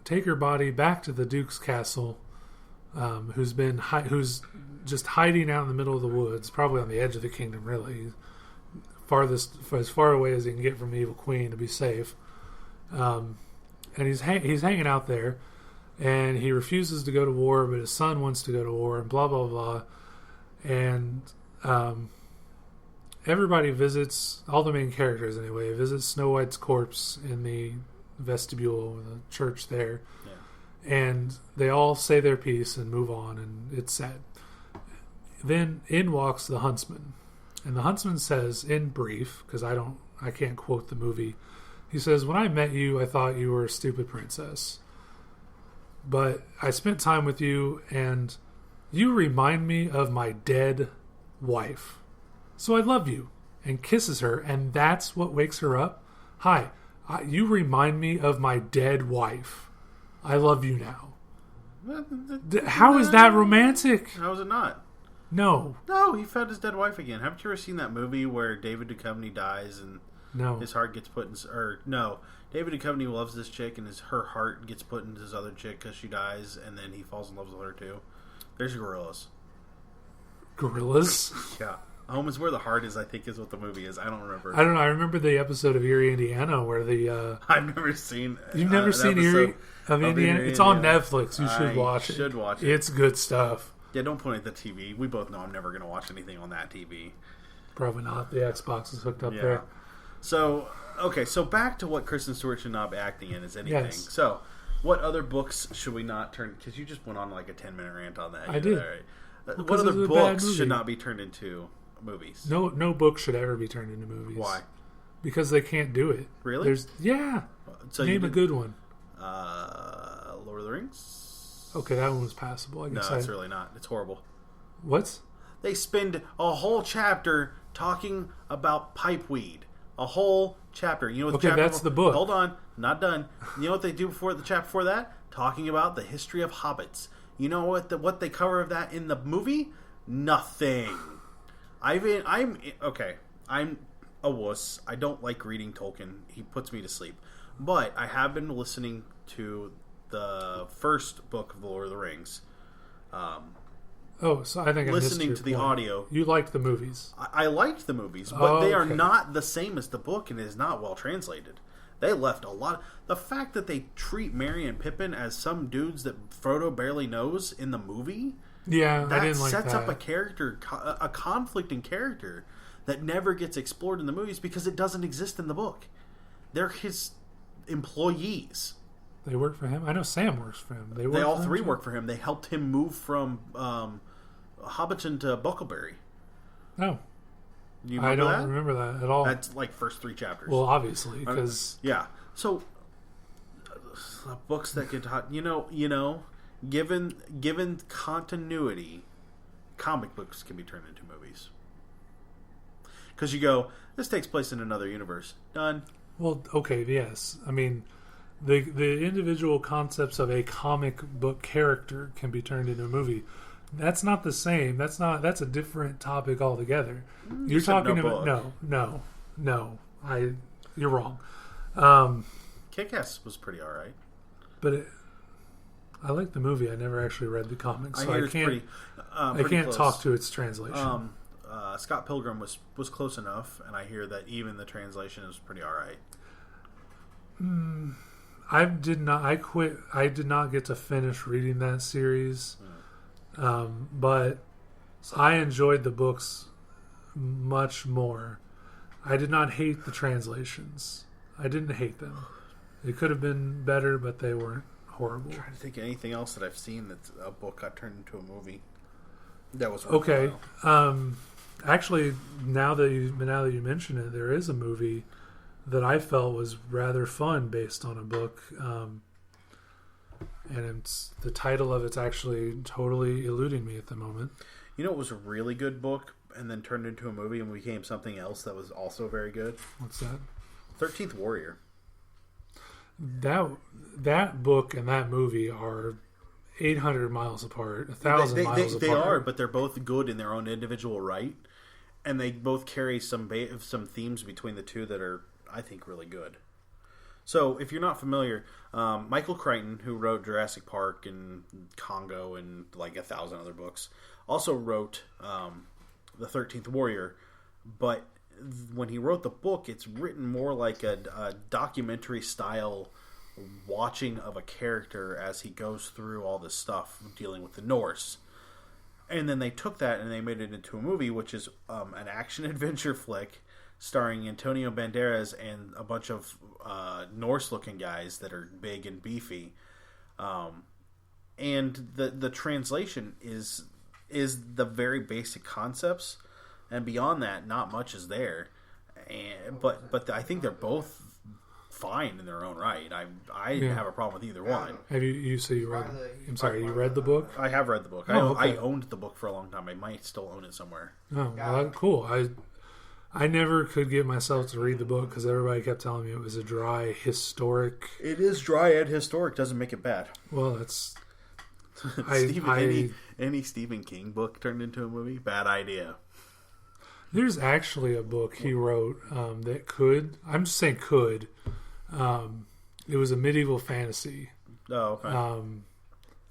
take her body back to the Duke's castle, who's just hiding out in the middle of the woods, probably on the edge of the kingdom, really, as far away as he can get from the evil queen to be safe. And he's hanging out there, and he refuses to go to war, but his son wants to go to war, and blah blah blah. And everybody visits, all the main characters anyway, visits Snow White's corpse in the vestibule of the church there. Yeah. And they all say their piece and move on, and it's sad. Then in walks the huntsman. And the huntsman says, in brief, because I can't quote the movie, he says, "When I met you, I thought you were a stupid princess. But I spent time with you, and you remind me of my dead wife. So I love you," and kisses her, and that's what wakes her up. "Hi, you remind me of my dead wife. I love you now." How is that romantic? How is it not? No, he found his dead wife again. Haven't you ever seen that movie where David Duchovny dies and his heart gets put in... David Duchovny loves this chick and her heart gets put into this other chick because she dies, and then he falls in love with her too. There's gorillas. Gorillas? Yeah. Home is Where the Heart Is, I think, is what the movie is. I don't remember. I don't know. I remember the episode of Erie, Indiana, where the... I've never seen... You've never seen Erie of Indiana? It's on Netflix. You should watch it. I should watch it. It's good stuff. Yeah, don't point at the TV. We both know I'm never going to watch anything on that TV. Probably not. The Xbox is hooked up there. So, okay, so back to what Kristen Stewart should not be acting in is anything. Yes. So, what other books should we not turn... Because you just went on like a 10-minute rant on that. I did. What other books should not be turned into movies? No book should ever be turned into movies. Why? Because they can't do it. Really? So name a good one. Lord of the Rings? Okay, that one was passable. I guess No, it's really not. It's horrible. What? They spend a whole chapter talking about pipeweed. A whole chapter. You know what? Okay, that's the book. Hold on, not done. You know what they do before the chapter before that? Talking about the history of hobbits. You know what they cover of that in the movie? Nothing. I'm a wuss. I don't like reading Tolkien. He puts me to sleep. But I have been listening to the first book of The Lord of the Rings. So I think listening to the audio. You liked the movies. I liked the movies, but they are not the same as the book, and it is not well translated. They left a lot. The fact that they treat Merry and Pippin as some dudes that Frodo barely knows in the movie, I didn't like that. Sets up a character, a conflicting character that never gets explored in the movies because it doesn't exist in the book. They're his employees. They work for him. I know Sam works for him. They all three work for him. They helped him move from Hobbiton to Bucklebury. No. I don't remember that at all. That's like first 3 chapters. Well, obviously, because So books that get taught, given continuity, comic books can be turned into movies. Because you go, this takes place in another universe. Done. Well, okay, yes. I mean, the individual concepts of a comic book character can be turned into a movie. That's not the same. That's a different topic altogether. You're talking about no. You're wrong. Kick-Ass was pretty alright. But I like the movie. I never actually read the comics, so I can't. I can't close. talk to its translation. Scott Pilgrim was close enough, and I hear that even the translation is pretty alright. I did not. I quit. I did not get to finish reading that series, but I enjoyed the books much more. I did not hate the translations. I didn't hate them. They could have been better, but they weren't horrible. I'm trying to think of anything else that I've seen that a book got turned into a movie. That was okay. Actually, now that you mention it, there is a movie that I felt was rather fun based on a book, and the title of it's actually totally eluding me at the moment. You know, it was a really good book, and then turned into a movie and became something else that was also very good. What's that? 13th Warrior. That book and that movie are 800 miles apart, 1,000 miles apart. They are, but they're both good in their own individual right, and they both carry some themes between the two that are, I think, really good. So, if you're not familiar, Michael Crichton, who wrote Jurassic Park and Congo and like 1,000 other books, also wrote The 13th Warrior, but when he wrote the book, it's written more like a documentary style watching of a character as he goes through all this stuff dealing with the Norse. And then they took that and they made it into a movie, which is an action-adventure flick starring Antonio Banderas and a bunch of Norse-looking guys that are big and beefy. And the translation is the very basic concepts, and beyond that, not much is there. But I think they're both fine in their own right. I didn't have a problem with either one. Have you read? I'm sorry, you read the book? I have read the book. Oh, okay. I owned the book for a long time. I might still own it somewhere. Oh, well, cool. I never could get myself to read the book because everybody kept telling me it was a dry, historic. It is dry and historic. Doesn't make it bad. Well, that's. Any Stephen King book turned into a movie? Bad idea. There's actually a book he wrote that could. I'm just saying could. It was a medieval fantasy. Oh, okay.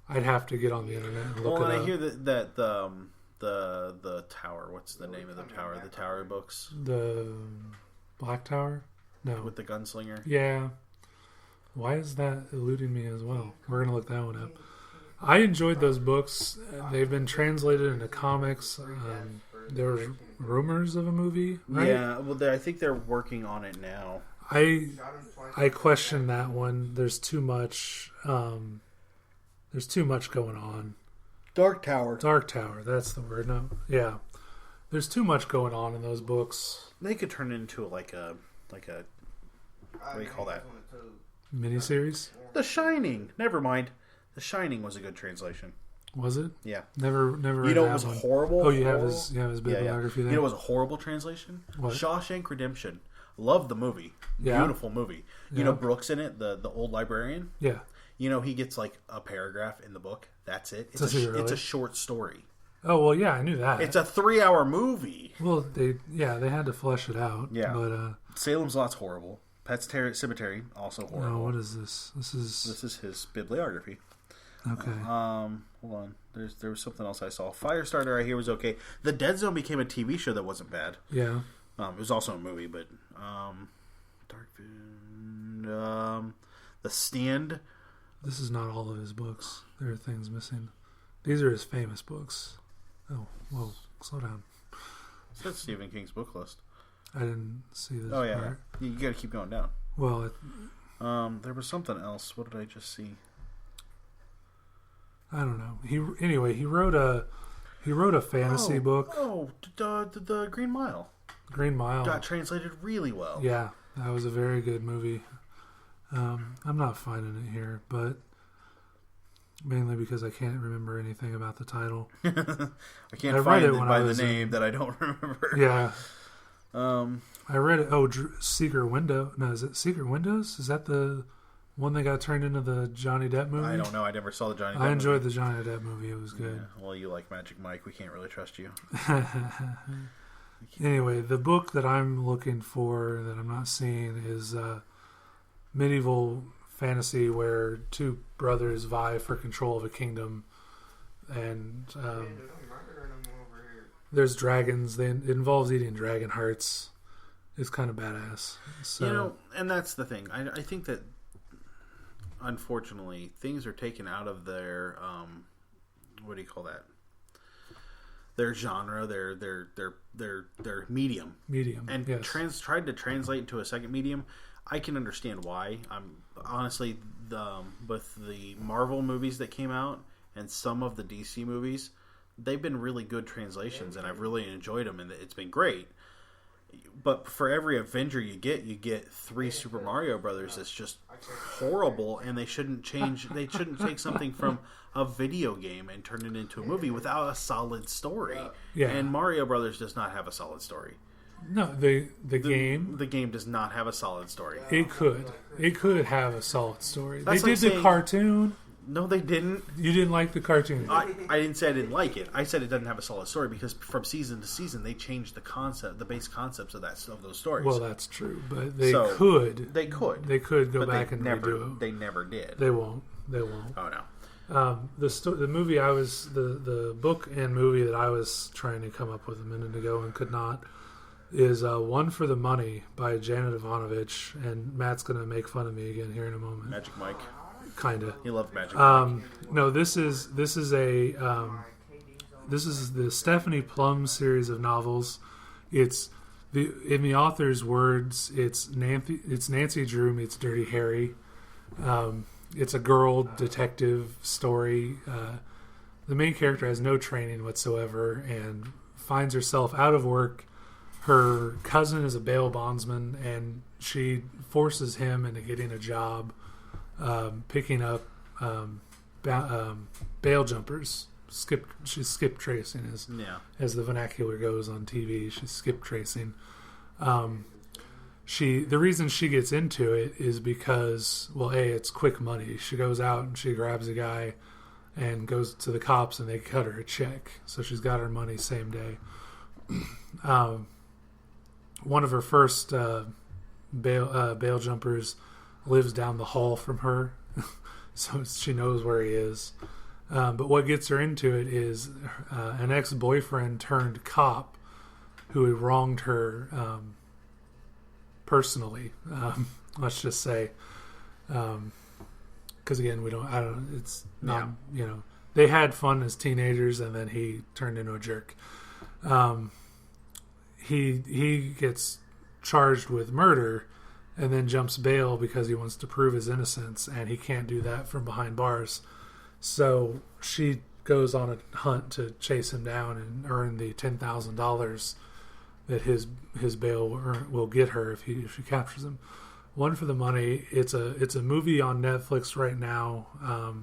I'd have to get on the internet and look it up. I hear that the tower. What's the name of the tower? The Tower books. The Black Tower? No. With the gunslinger. Yeah. Why is that eluding me as well? We're gonna look that one up. I enjoyed those books. They've been translated into comics. There were rumors of a movie, right? Yeah, well, I think they're working on it now. I question that one. There's too much. There's too much going on. Dark Tower. Dark Tower. That's the word. No, yeah. There's too much going on in those books. They could turn it into like a what do you call that? Miniseries. The Shining. Never mind. The Shining was a good translation. Was it? Yeah. Never. You know, it was horrible. Oh, you have his bibliography there. You know, it was a horrible translation. What? Shawshank Redemption. Loved the movie. Yeah. Beautiful movie. You know Brooks in it, the old librarian. Yeah. You know, he gets like a paragraph in the book. That's it. It's really? a short story. Oh well, yeah, I knew that. It's a 3-hour movie. Well, they had to flesh it out. Yeah. But Salem's Lot's horrible. Pet Cemetery also horrible. No, what is this? This is his bibliography. Okay. Hold on. There was something else I saw. Firestarter I hear was okay. The Dead Zone became a TV show that wasn't bad. Yeah. It was also a movie, but The Stand. This is not all of his books. There are things missing. These are his famous books. Oh, whoa, slow down. That's Stephen King's book list. I didn't see this. Oh yeah, part. you got to keep going down. Well, there was something else. What did I just see? I don't know. He wrote a fantasy book. Oh, the Green Mile. Green Mile got translated really well. Yeah, that was a very good movie. I'm not finding it here, but mainly because I can't remember anything about the title. I can't find it by the name that I don't remember. Yeah. I read it. Oh, Secret Window. No, is it Secret Windows? Is that the one that got turned into the Johnny Depp movie? I don't know. I never saw the Johnny Depp I enjoyed the Johnny Depp movie. It was good. Yeah. Well, you like Magic Mike. We can't really trust you. Anyway, the book that I'm looking for that I'm not seeing is medieval fantasy where two brothers vie for control of a kingdom, and there's dragons. It involves eating dragon hearts. It's kind of badass. So, and that's the thing. I think that unfortunately things are taken out of their what do you call that? Their genre, their medium, and yes. Tried to translate into a second medium. I can understand why. I'm honestly with the Marvel movies that came out and some of the DC movies, they've been really good translations, and I've really enjoyed them, and it's been great. But for every Avenger you get 3 Super Mario Brothers that's just horrible, and they shouldn't change. They shouldn't take something from a video game and turn it into a movie without a solid story. Yeah. And Mario Brothers does not have a solid story. No, the game does not have a solid story. It could have a solid story. That's they did the cartoon. No, they didn't. You didn't like the cartoon. I didn't say I didn't like it. I said it doesn't have a solid story because from season to season they changed the base concepts of those stories. Well, that's true, but they could. They could. They could go back and redo it. They never did. They won't. Oh no. The movie the book and movie that I was trying to come up with a minute ago and could not is One for the Money by Janet Ivanovich, and Matt's going to make fun of me again here in a moment. Magic Mike. Kind of. He loved Magic Mike. No, this is the Stephanie Plum series of novels. It's in the author's words, it's Nancy Drew meets Dirty Harry. It's a girl detective story. The main character has no training whatsoever and finds herself out of work. Her cousin is a bail bondsman, and she forces him into getting a job picking up bail jumpers. She's skip tracing, as the vernacular goes on TV. She's skip tracing. The reason she gets into it is because, well, it's quick money. She goes out and she grabs a guy and goes to the cops, and they cut her a check. So she's got her money same day. One of her first bail jumpers lives down the hall from her, so she knows where he is. But what gets her into it is an ex-boyfriend turned cop who had wronged her personally. Let's just say, because again, it's not, they had fun as teenagers, and then he turned into a jerk. He gets charged with murder and then jumps bail because he wants to prove his innocence, and he can't do that from behind bars. So she goes on a hunt to chase him down and earn the $10,000 that his bail will get her if she captures him. One for the Money. It's a movie on Netflix right now. I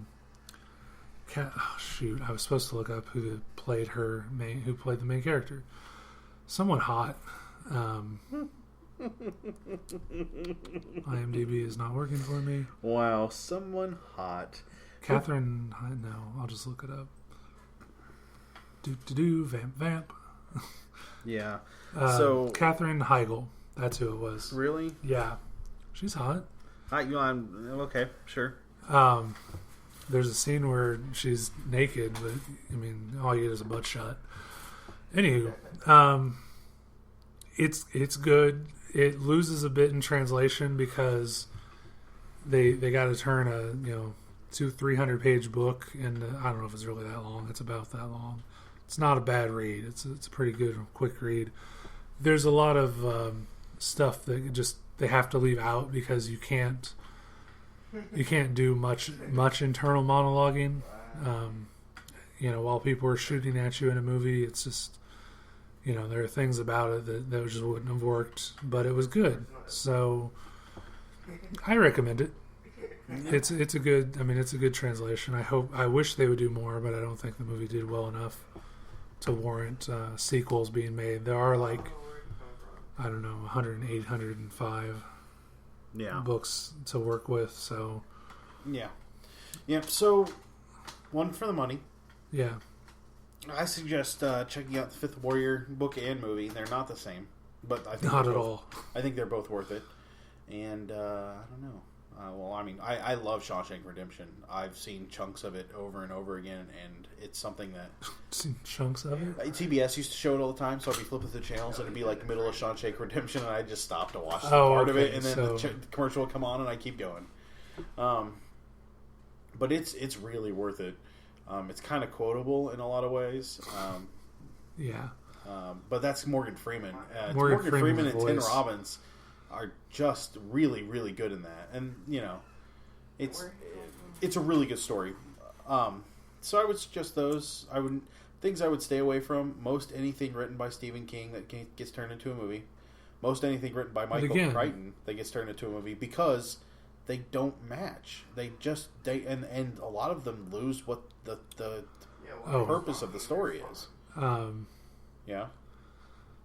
was supposed to look up who played the main character. Someone hot. IMDb is not working for me. Wow, someone hot. Catherine, no, I'll just look it up. Vamp. Yeah. So Catherine Heigl, that's who it was. Really? Yeah, she's hot. Okay, sure. There's a scene where she's naked, but I mean, all you get is a butt shot. Anywho, it's good. It loses a bit in translation because they got to turn a 200-300 page book, and I don't know if it's really that long. It's about that long. It's not a bad read. It's a pretty good, quick read. There's a lot of stuff that they have to leave out because you can't do much internal monologuing. While people are shooting at you in a movie, it's just there are things about it that just wouldn't have worked, but it was good. So I recommend it. It's a good translation. I wish they would do more, but I don't think the movie did well enough to warrant sequels being made. There are 108, 105 books to work with. So yeah. So One for the Money. Yeah. I suggest checking out the Fifth Warrior book and movie. They're not the same, but I think not at all. I think they're both worth it. And I don't know. I love Shawshank Redemption. I've seen chunks of it over and over again, and it's something that... Seen chunks of it? TBS used to show it all the time, so I'd be flipping through the channels, and it'd be like the middle of Shawshank Redemption, and I'd just stop to watch part of it, and then the commercial would come on, and I'd keep going. But it's really worth it. It's kind of quotable in a lot of ways. Yeah. But that's Morgan Freeman. Morgan Freeman and Tim Robbins are just really, really good in that. And, it's a really good story. So I would suggest those. Things I would stay away from. Most anything written by Stephen King that gets turned into a movie. Most anything written by Michael Crichton that gets turned into a movie, because they don't match. And a lot of them lose what the purpose of the story is. Yeah.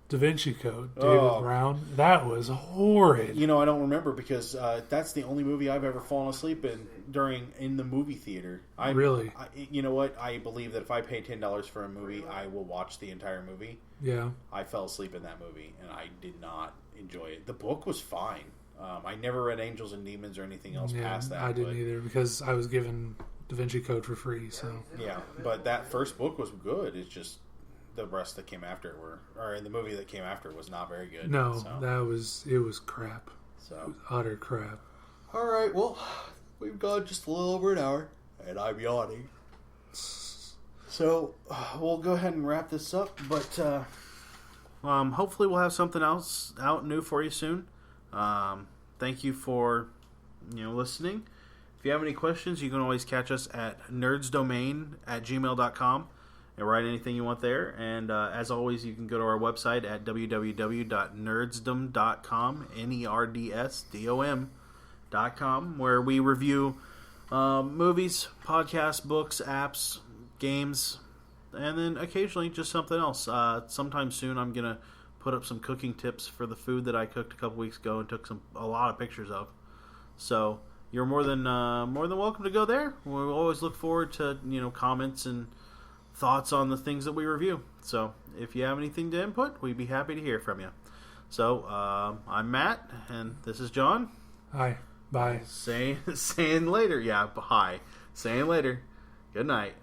Da Vinci Code, David Brown. That was horrid. I don't remember because that's the only movie I've ever fallen asleep in the movie theater. Really? You know what? I believe that if I pay $10 for a movie, I will watch the entire movie. Yeah. I fell asleep in that movie, and I did not enjoy it. The book was fine. I never read Angels and Demons or anything else past that. I didn't either because I was given Da Vinci Code for free. So yeah, but that first book was good. It's just the rest that came after or the movie that came after was not very good. No, so. it was crap. So it was utter crap. All right, well, we've gone just a little over an hour, and I'm yawning. So we'll go ahead and wrap this up, but hopefully we'll have something else out new for you soon. Thank you for listening. If you have any questions, you can always catch us at nerdsdomain@gmail.com and write anything you want there. And as always, you can go to our website at www.nerdsdom.com, nerdsdom.com, where we review movies, podcasts, books, apps, games, and then occasionally just something else. Sometime soon, I'm going to put up some cooking tips for the food that I cooked a couple weeks ago and took a lot of pictures of. So you're more than welcome to go there. We always look forward to comments and thoughts on the things that we review. So if you have anything to input, we'd be happy to hear from you. So I'm Matt, and this is John. Hi. Bye. Saying later. Yeah. Hi. Saying later. Good night.